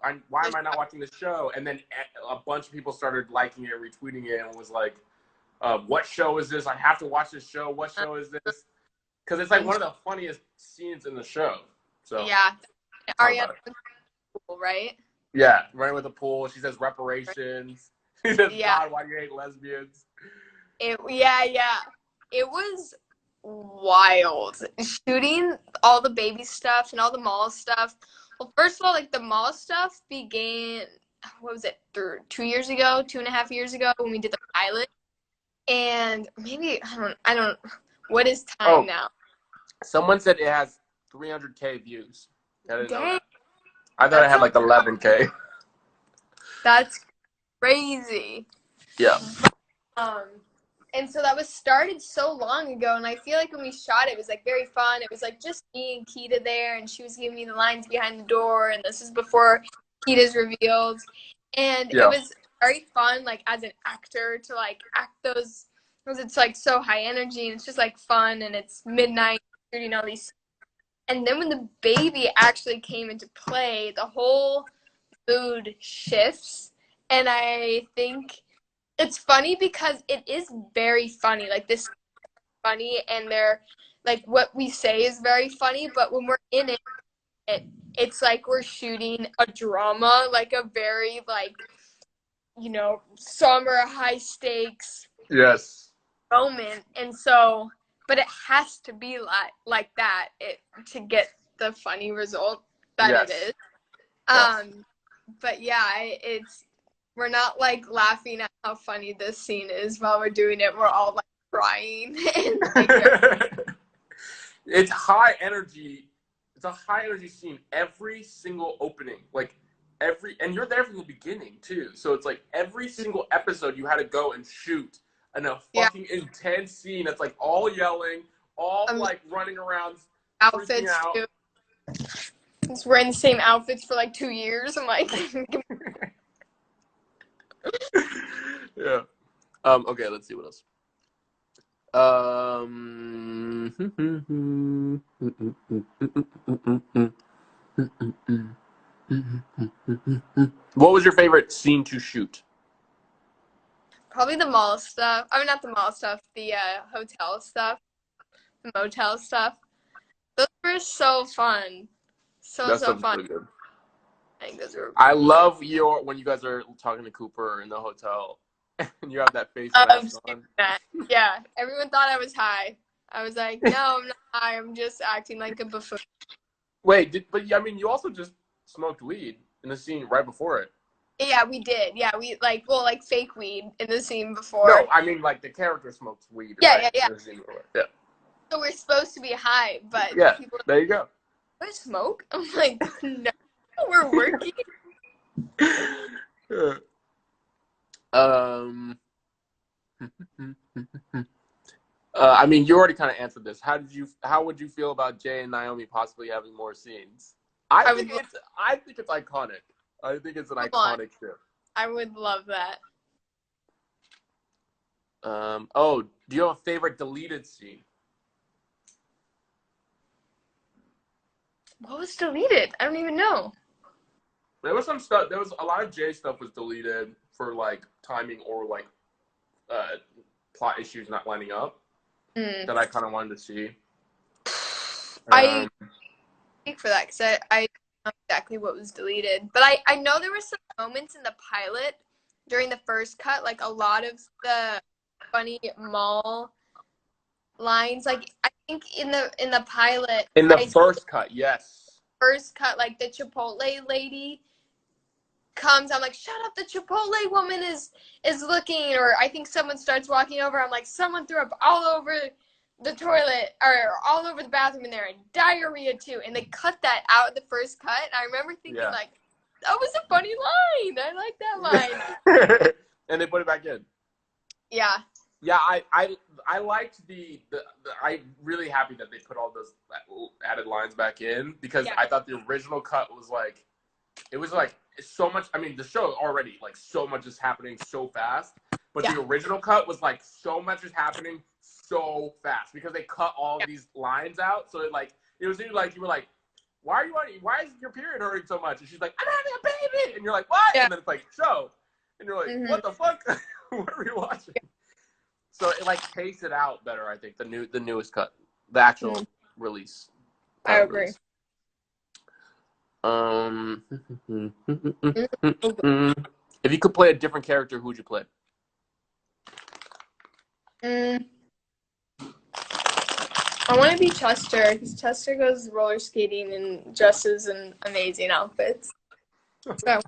why am I not watching this show?" And then a bunch of people started liking it, retweeting it, and was like, "What show is this? I have to watch this show. What show is this?" Because it's like one of the funniest scenes in the show. So yeah, Ariana, right? Yeah, running with the pool. She says reparations. She says, Yeah. "God, why do you hate lesbians?" It was wild shooting all the baby stuff and all the mall stuff. Well, first of all, like the mall stuff began, what was it, 2.5 years ago when we did the pilot, and maybe I don't. What is time now? Someone said it has 300K views. I didn't know Dang, that. I thought it had like 11K. that's crazy. Yeah. And so that was started so long ago, and I feel like when we shot it, it was like very fun. It was like just me and Keita there, and she was giving me the lines behind the door, and this is before Keita's revealed. And it was very fun, like as an actor, to like act those, because it's like so high energy, and it's just like fun, and it's midnight shooting all these. And then when the baby actually came into play, the whole mood shifts, and I think it's funny because it is very funny. Like this is funny, and they're like what we say is very funny, but when we're in it's like we're shooting a drama, like a very like, you know, summer high stakes moment. And so, but it has to be like that to get the funny result that it is. But yeah, we're not like laughing at how funny this scene is while we're doing it. We're all like crying. It's high energy. It's a high energy scene. Every single opening, like and you're there from the beginning too. So it's like every single episode you had to go and shoot in a fucking intense scene. That's like all yelling, all like running around, outfits out. too. Just wearing the same outfits for like 2 years. I'm like, yeah. Okay, let's see what else. What was your favorite scene to shoot? probably the mall stuff. I mean, not the mall stuff. The hotel stuff, the motel stuff. Those were so fun. So fun. Really good. I think those were. I love when you guys are talking to Cooper in the hotel, and you have that face mask on. Yeah, everyone thought I was high. I was like, no, I'm not high. I'm just acting like a buffoon. Wait, but I mean, you also just smoked weed in the scene right before it. Yeah, we did. Yeah, we like fake weed in the scene before. No, I mean like the character smokes weed. Yeah, right? yeah. Yeah. So we're supposed to be high, but people there you go. I smoke. I'm like, no, we're working. I mean, you already kind of answered this. How would you feel about Jay and Naomi possibly having more scenes? I think it's iconic. I think it's an iconic show. I would love that. Do you have a favorite deleted scene? What was deleted? I don't even know. There was some stuff. There was a lot of Jay stuff was deleted. for like timing or like plot issues not lining up that I kind of wanted to see. I speak for that because I know exactly what was deleted, but I know there were some moments in the pilot during the first cut, like a lot of the funny mall lines. Like I think in the pilot, in the first cut, yes. First cut, like the Chipotle lady comes, I'm like, shut up, the Chipotle woman is looking, or I think someone starts walking over, I'm like, someone threw up all over the toilet or all over the bathroom in there, and diarrhea too, and they cut that out of the first cut. And I remember thinking like, that was a funny line. I like that line. And they put it back in. Yeah. Yeah, I liked the I'm really happy that they put all those added lines back in, because I thought the original cut was like, it was like so much. I mean, the show already, like, so much is happening so fast, but the original cut was like so much is happening so fast because they cut all these lines out. So it was like you were like, why is your period hurting so much? And she's like, I'm having a baby, and you're like, what? And then it's like, show, and you're like, what the fuck? What are we watching? So it like paced it out better, I think, the newest cut, the actual release. I agree. If you could play a different character, who would you play? I want to be Chester, because Chester goes roller skating and dresses in amazing outfits. So.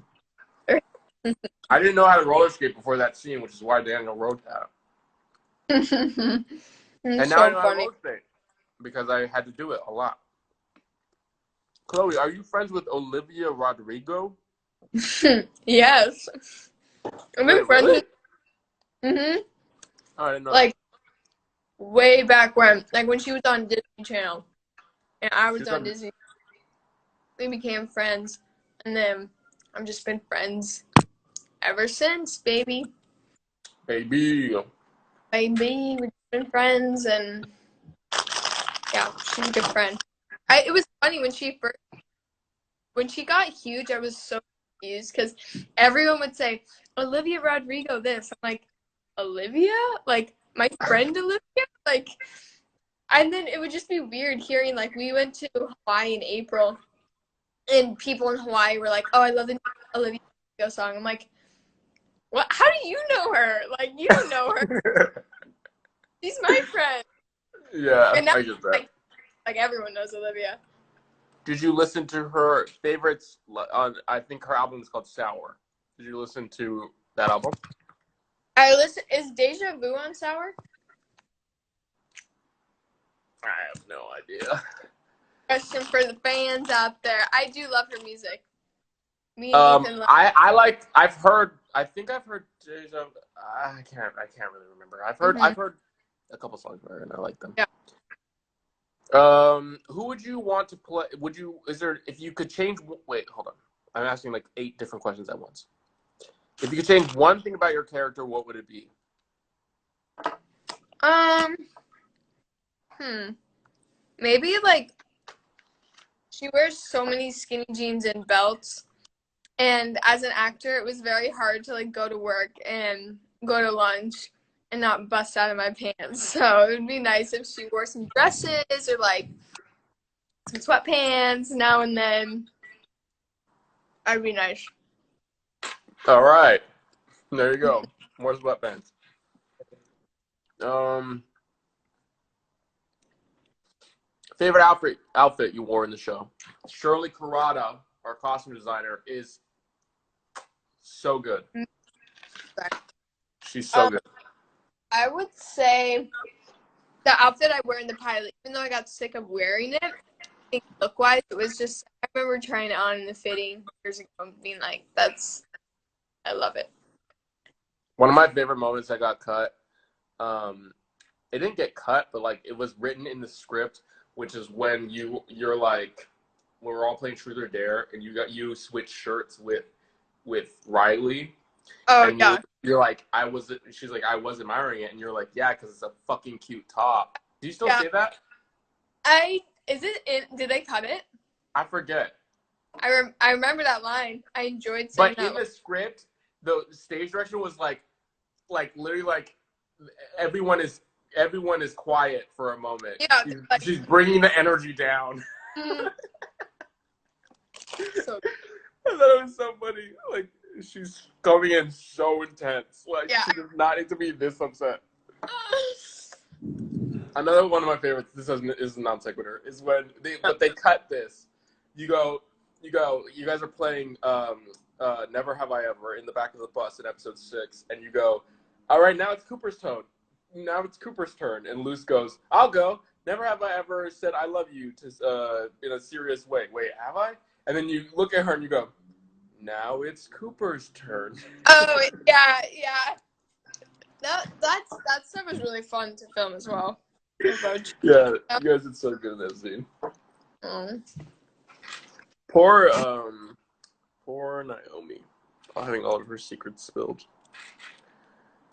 I didn't know how to roller skate before that scene, which is why Daniel wrote that. And now so I know how to funny. roller skate because I had to do it a lot. Chloe, are you friends with Olivia Rodrigo? Yes. I've been friends with. Oh, I didn't know. Like, way back when she was on Disney Channel, and I was on Disney. We became friends, and then I've just been friends ever since, baby. Baby, we've been friends, and yeah, she's a good friend. It was funny when she got huge, I was so confused because everyone would say, Olivia Rodrigo this. I'm like, Olivia? Like, my friend Olivia? Like, and then it would just be weird hearing, like, we went to Hawaii in April, and people in Hawaii were like, oh, I love the Olivia Rodrigo song. I'm like, what? How do you know her? Like, you don't know her. She's my friend. Yeah, and now, I get that. Like everyone knows Olivia. Did you listen to her favorites on, I think her album is called Sour. Did you listen to that album? Is Deja Vu on Sour? I have no idea. Question for the fans out there. I do love her music. Me and Ethan love I've heard Deja. I can't really remember. I've heard a couple songs by her and I like them. Yeah. Who would you want to play? If you could change? Wait, hold on. I'm asking like 8 different questions at once. If you could change one thing about your character, what would it be? Maybe like she wears so many skinny jeans and belts, and as an actor, it was very hard to like go to work and go to lunch and not bust out of my pants. So it would be nice if she wore some dresses or like some sweatpants now and then. That'd be nice. All right, there you go. More sweatpants. Favorite outfit you wore in the show? Shirley Kurata, our costume designer, is so good. She's so good. I would say the outfit I wear in the pilot, even though I got sick of wearing it, I think look-wise, it was just, I remember trying it on in the fitting years ago and being like, I love it. One of my favorite moments that got cut, it didn't get cut, but like it was written in the script, which is when you're like, when we're all playing Truth or Dare, and you switch shirts with Riley. Oh, and yeah. You're like, she's like, I was admiring it. And you're like, yeah, because it's a fucking cute top. Do you still say that? Did they cut it? I forget. I remember that line. I enjoyed saying that. But in the script, the stage direction was like literally like everyone is quiet for a moment. Yeah, She's bringing the energy down. So I thought it was so funny. Like she's coming in so intense. Like Yeah. she does not need to be this upset. Another one of my favorites. This is non sequitur. Is when they cut this. You guys are playing Never Have I Ever in the back of the bus in episode 6, and you go, all right, now it's Cooper's turn. Now it's Cooper's turn, and Luce goes, I'll go. Never have I ever said I love you to in a serious way. Wait, have I? And then you look at her and you go, now it's Cooper's turn. Oh yeah. That stuff was really fun to film as well. Yeah, you guys did so good in that scene. Oh. Poor Naomi, having all of her secrets spilled.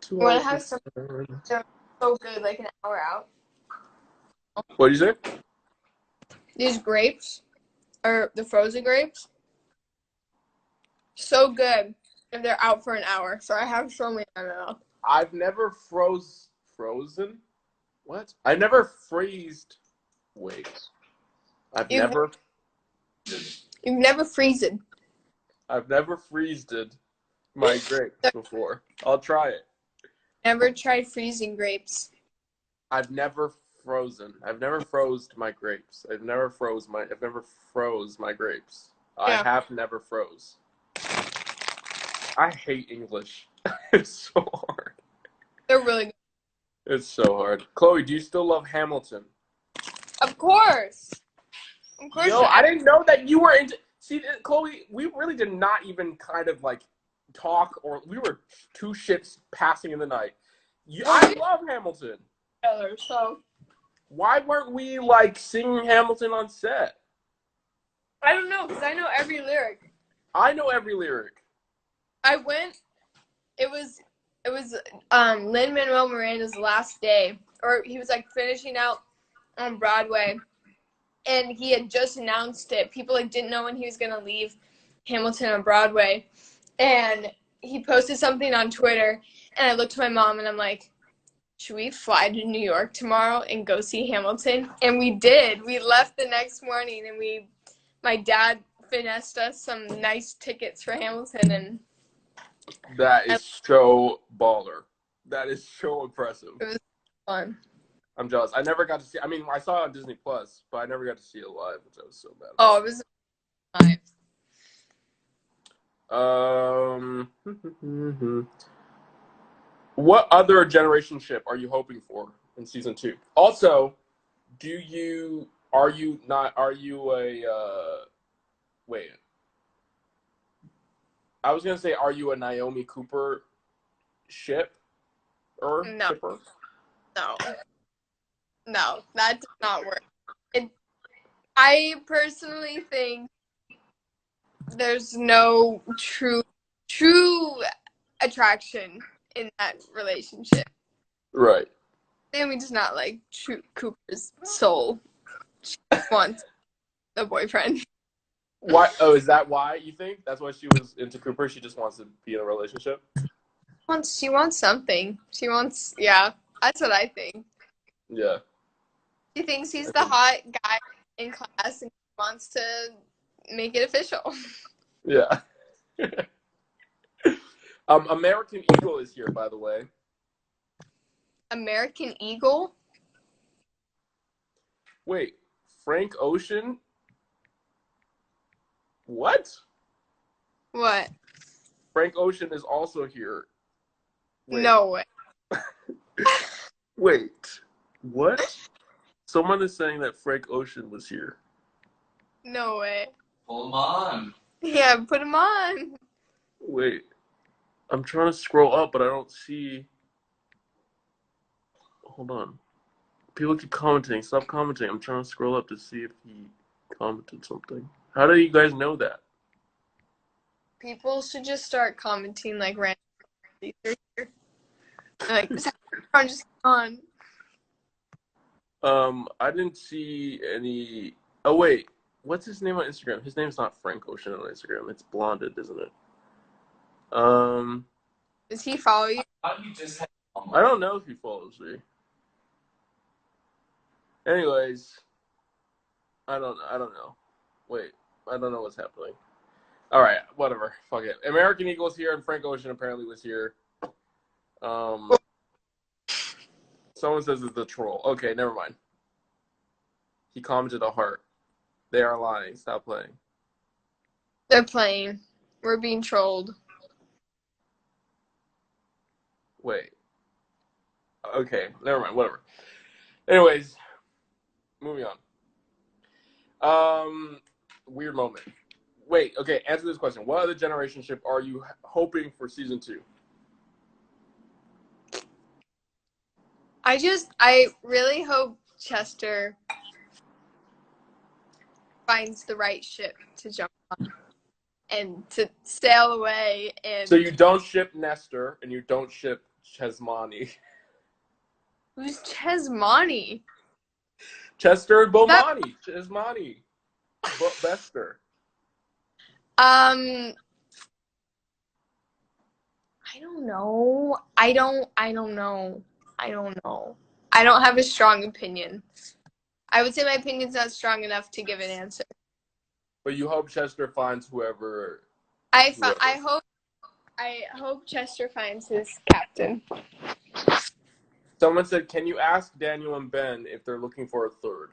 You want to have something so good, like an hour out? What did you say? These grapes, or the frozen grapes, so good if they're out for an hour. So I have so many in my mouth. I've never frozen. What? I never freezed. Wait. You've never freezed. I've never freezed my grapes before. I'll try it. Never tried freezing grapes. I've never frozen. I've never froze my grapes. I've never froze my grapes. I Yeah. have never froze. I hate English. It's so hard. They're really good. It's so hard. Chloe, do you still love Hamilton? Of course. Of course. Yo, I didn't know that you were into. See, Chloe, we really did not even kind of like talk, or we were two ships passing in the night. I love Hamilton. So Why weren't we like singing Hamilton on set? I don't know, because I know every lyric. I know every lyric. I went. It was Lin-Manuel Miranda's last day, or he was like finishing out on Broadway, and he had just announced it. People like didn't know when he was gonna leave Hamilton on Broadway, and he posted something on Twitter, and I looked to my mom and I'm like, should we fly to New York tomorrow and go see Hamilton? And we did. We left the next morning, and my dad finessed us some nice tickets for Hamilton, and That is so baller. That is so impressive. it was fun. I'm jealous. I never got to see. I mean, I saw it on Disney Plus, but I never got to see it live, which I was so bad Oh, it was nice. What other generation ship are you hoping for in season 2? Also, are you a wait. I was gonna say, are you a Naomi Cooper ship? No. Shipper? No, that did not work. I personally think there's no true attraction in that relationship. Right. Naomi does not like Cooper's soul. She wants the boyfriend. Why? Oh, is that why you think? That's why she was into Cooper? She just wants to be in a relationship? She wants something. Yeah, that's what I think. Yeah. She thinks he's the hot guy in class and wants to make it official. Yeah. American Eagle is here, by the way. American Eagle? Wait, Frank Ocean? What? What? Frank Ocean is also here. Wait. No way. Wait, what? Someone is saying that Frank Ocean was here. No way. Pull 'em on. Yeah, put him on. Wait, I'm trying to scroll up, but I don't see. Hold on. People keep commenting. Stop commenting. I'm trying to scroll up to see if he commented something. How do you guys know that? People should just start commenting like random. Like, I'm just on. I didn't see any. Oh wait, what's his name on Instagram? His name's not Frank Ocean on Instagram. It's Blonded, isn't it? Does he follow you? How do you just have I don't know if he follows me. Anyways, I don't know. Wait, I don't know what's happening. All right, whatever. Fuck it. American Eagle's here, and Frank Ocean apparently was here. Someone says it's the troll. Okay, never mind. He commented a heart. They are lying. Stop playing. They're playing. We're being trolled. Wait. Okay, never mind. Whatever. Anyways, moving on. Weird moment. Wait. Okay, answer this question. What other generation ship are you hoping for season 2? I really hope Chester finds the right ship to jump on and to sail away. And So you don't ship Nestor and you don't ship Chesmani. who's Chesmani? Chester and Bomani. Chesmani. Bester. I don't know. I don't know. I don't have a strong opinion. I would say my opinion's not strong enough to give an answer. But you hope Chester finds whoever. I hope Chester finds his captain. Someone said, "Can you ask Daniel and Ben if they're looking for a third?"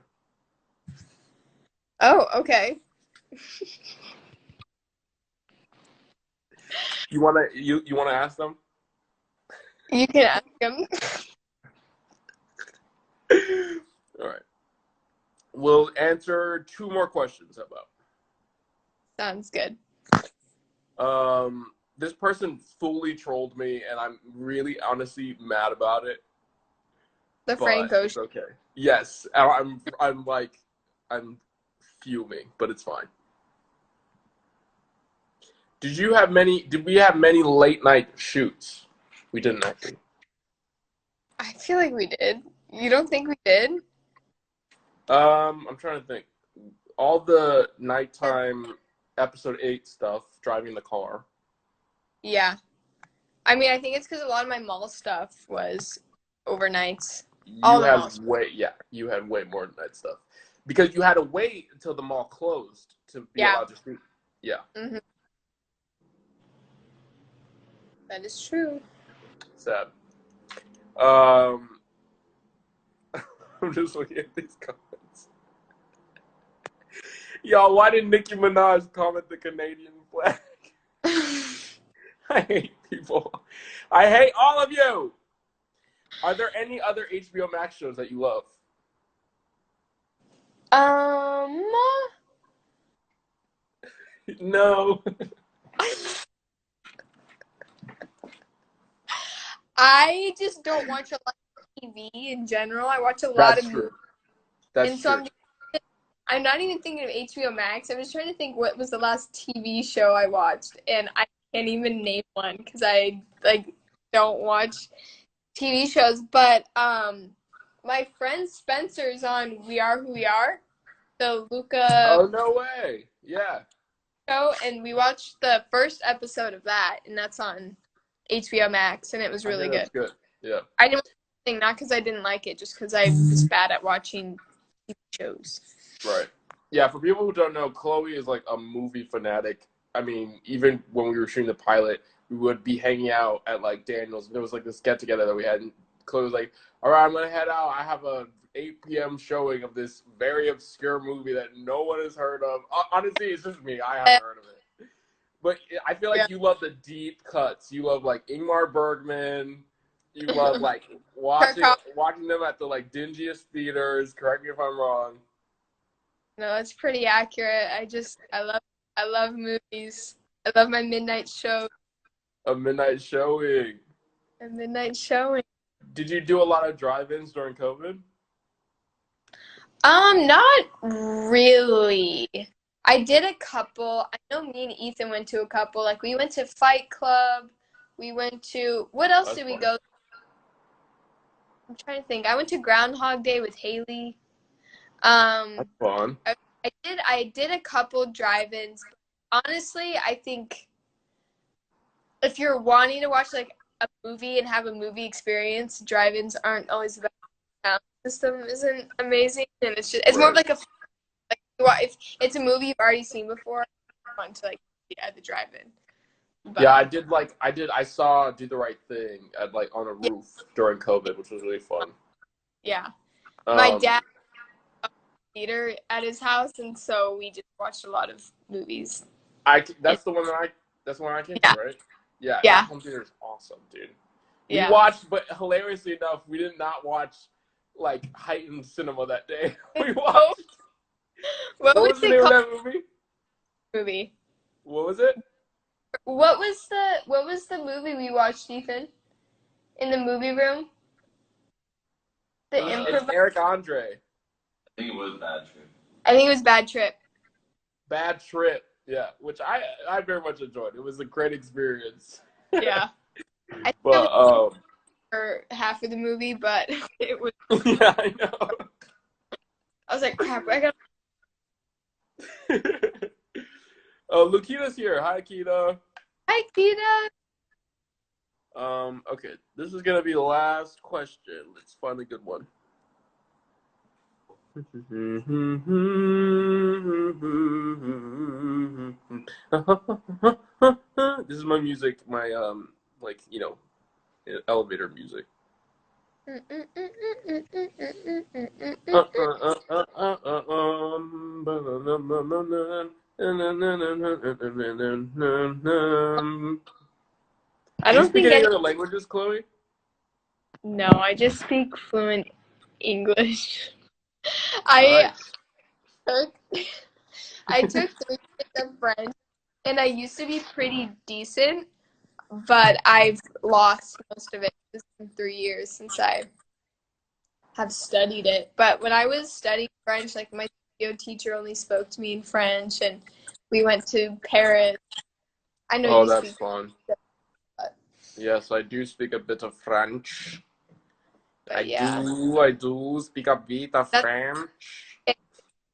Oh, okay. You wanna ask them? You can ask him. All right. We'll answer 2 more questions. How about? Sounds good. This person fully trolled me, and I'm really honestly mad about it. The But Frank it's Ocean. okay. Yes, I'm fuming, but it's fine. Did we have many late night shoots? We didn't actually. I feel like we did. You don't think we did? I'm trying to think. All the nighttime episode 8 stuff, driving the car. Yeah. I mean, I think it's because a lot of my mall stuff was overnights. You had way more night stuff because you had to wait until the mall closed to be allowed to shoot. Yeah. Mm-hmm. That is true. Sad. I'm just looking at these comments. Y'all, why did Nicki Minaj comment the Canadian flag? I hate people. I hate all of you. Are there any other HBO Max shows that you love? No. I just don't watch a lot of TV in general. I watch a lot That's of true. movies. That's And so true. I'm not even thinking of HBO Max. I was trying to think what was the last TV show I watched, and I can't even name one because I don't watch TV shows. But my friend Spencer's on We Are Who We Are, the Luca Oh, no way. Yeah. show, and we watched the first episode of that, and that's on HBO Max, and it was really good. That's good. Yeah. I didn't think not because I didn't like it, just because I was bad at watching TV shows. Right. Yeah, for people who don't know, Chloe is like a movie fanatic. I mean, even when we were shooting the pilot, we would be hanging out at like Daniel's. There was like this get together that we had, and Chloe was like, "All right, I'm gonna head out. I have a 8 p.m. showing of this very obscure movie that no one has heard of." Honestly, it's just me. I haven't heard of it. But I feel like you love the deep cuts. You love like Ingmar Bergman. You love like watching them at the like dingiest theaters. Correct me if I'm wrong. No, that's pretty accurate. I love movies. I love my midnight show. A midnight showing. A midnight showing. Did you do a lot of drive-ins during COVID? Not really. I did a couple. I know me and Ethan went to a couple. Like we went to Fight Club. We went to what else did we go? I'm trying to think. I went to Groundhog Day with Haley. That's fun. I did a couple drive-ins. Honestly, I think if you're wanting to watch like a movie and have a movie experience, drive-ins aren't always the best. Sound system isn't amazing, and it's more of Right. like if it's a movie you've already seen before, it's fun to like see it at the drive-in. But Yeah, I saw Do the Right Thing at like on a yeah, roof during COVID, which was really fun. yeah. My Um, dad had a theater at his house, and so we just watched a lot of movies. that's the one that's the one I came to, Yeah, right? Yeah, yeah, that home theater is awesome, dude. We yeah. watched, but hilariously enough, we did not watch like heightened cinema that day. We Oh, watched. what What was was the it name of called? that movie? Movie. What was it? What was the movie we watched, Ethan? In the movie room? The It's improv. Eric Andre. I think it was Bad Trip. I think it was Bad Trip. Bad Trip. Yeah, which I very much enjoyed. It was a great experience. Yeah. I think I But was for half of the movie, but it was. yeah, I know. I was like, crap. I got. Oh, Lukita's here. Hi, Kita. Hi, Tina. Okay, this is gonna be the last question. Let's find a good one. This is my music, my like elevator music. I Do you don't speak think any any. other languages, Chloe? No, I just speak fluent English. I Nice. took I took 3 years of French, and I used to be pretty decent, but I've lost most of it in 3 years since I have studied it. But when I was studying French, like my studio teacher only spoke to me in French, and we went to Paris. I know Oh, you that's speak, fun. but Yes, I do speak a bit of French. yeah, I do speak a bit of that's French.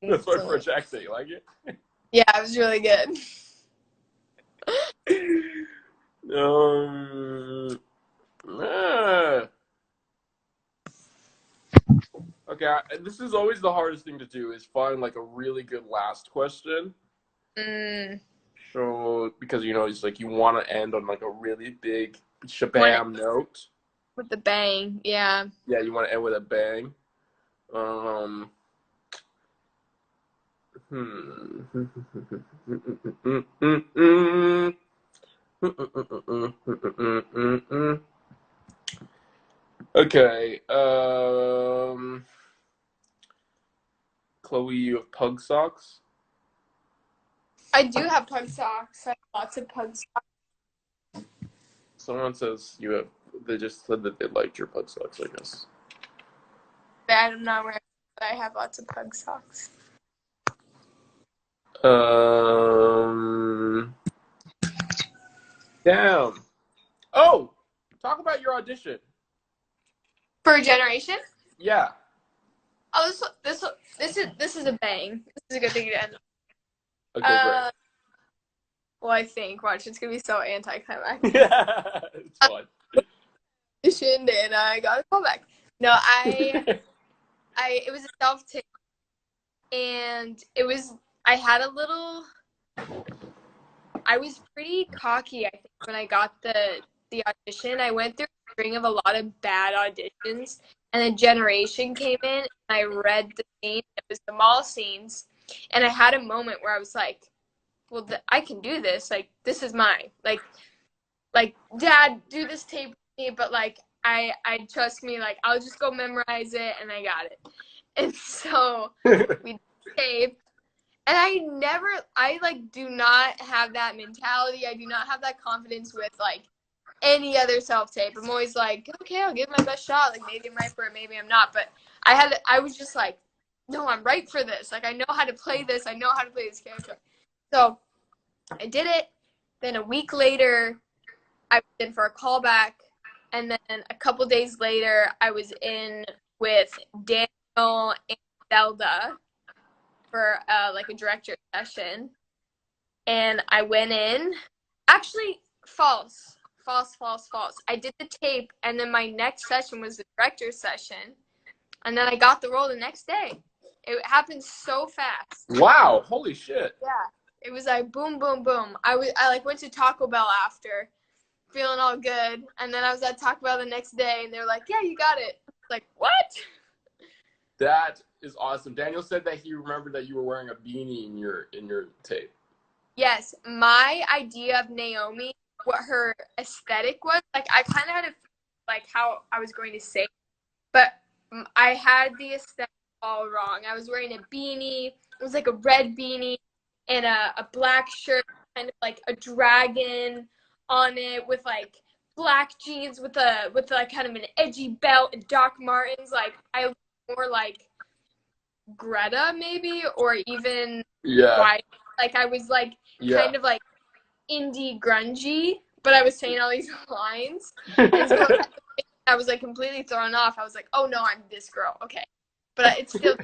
That's my French accent. You like it? yeah, it was really good. Ah. Okay, this is always the hardest thing to do is find like a really good last question. Mm, So because it's like you want to end on like a really big want it shabam note. with the bang, yeah. Yeah, you want to end with a bang. Um. Okay. Chloe, you have pug socks? I do have pug socks. I have lots of pug socks. Someone says you have. They just said that they liked your pug socks, I guess. I'm not wearing, but I have lots of pug socks. Damn. Oh, talk about your audition. For a generation? Yeah. Oh, this is a bang. This is a good thing to end. Okay, great. Well, I think. Watch, it's gonna be so anticlimactic. Yeah, it's fun. Auditioned and I got a callback. No, it was a self-tape, and I was pretty cocky, I think, when I got the audition. I went through a string of a lot of bad auditions, and a generation came in, and I read the scene. It was the mall scenes, and I had a moment where I was like, well, I can do this. Like, this is mine. Like, Dad, do this tape with me, but, like, I trust me. Like, I'll just go memorize it, and I got it. And so we did the tape. And I like do not have that mentality. I do not have that confidence with like any other self-tape. I'm always like, okay, I'll give my best shot. Like maybe I'm right for it, maybe I'm not. But I was just like, no, I'm right for this. Like I know how to play this. I know how to play this character. So I did it. Then a week later, I was in for a callback. And then a couple days later, I was in with Daniel and Zelda for like a director session, and I went in. Actually, false. false, false, false. I did the tape, and then my next session was the director's session, and then I got the role the next day. It happened so fast. Wow, holy shit. Yeah, it was like boom, boom, boom. I like went to Taco Bell after, feeling all good, and then I was at Taco Bell the next day, and they were like, "Yeah, you got it." Like, what? That is awesome. Daniel said that he remembered that you were wearing a beanie in your tape. Yes, my idea of Naomi, what her aesthetic was, like I kind of had a like how I was going to say, but I had the aesthetic all wrong. I was wearing a beanie. It was like a red beanie and a black shirt, kind of like a dragon on it with like black jeans with like kind of an edgy belt and Doc Martens. Like I looked more like Greta maybe, or even white. Like I was like kind of like indie grungy, but I was saying all these lines. And so I was like completely thrown off. I was like, oh no, I'm this girl. Okay. But it's still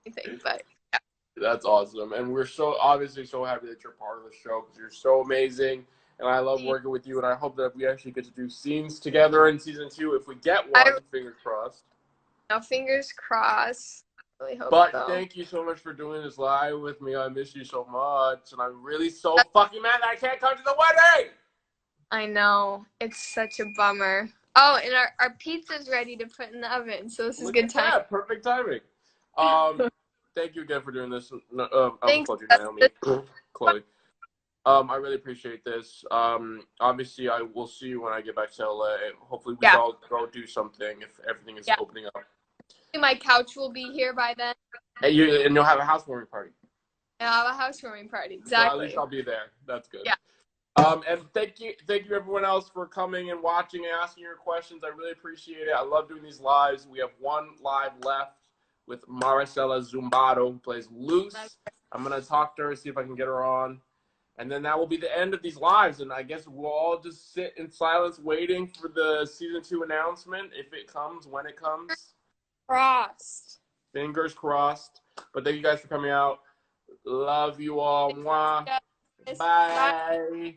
anything, but yeah. That's awesome. And we're obviously so happy that you're part of the show because you're so amazing. And I love working with you. And I hope that we actually get to do scenes together in season 2 if we get one. Fingers crossed. No, fingers crossed. Really hope but so. Thank you so much for doing this live with me. I miss you so much. And I'm really so fucking mad that I can't come to the wedding. I know. It's such a bummer. Oh, and our pizza's ready to put in the oven, so this is good time. Yeah, perfect timing. Thank you again for doing this. Thanks. Naomi. Chloe. I really appreciate this. Obviously, I will see you when I get back to LA. Hopefully, we can all go do something if everything is opening up. My couch will be here by then. And you'll have a housewarming party. I'll have a housewarming party. Exactly. So at least I'll be there. That's good. Yeah. And thank you everyone else for coming and watching and asking your questions. I really appreciate it. I love doing these lives. We have one live left with Maricela Zumbato, who plays Luce. I'm gonna talk to her, see if I can get her on. And then that will be the end of these lives. And I guess we'll all just sit in silence waiting for the season 2 announcement, if it comes, when it comes. Crossed. Fingers crossed. But thank you guys for coming out. Love you all. Mwah. Bye.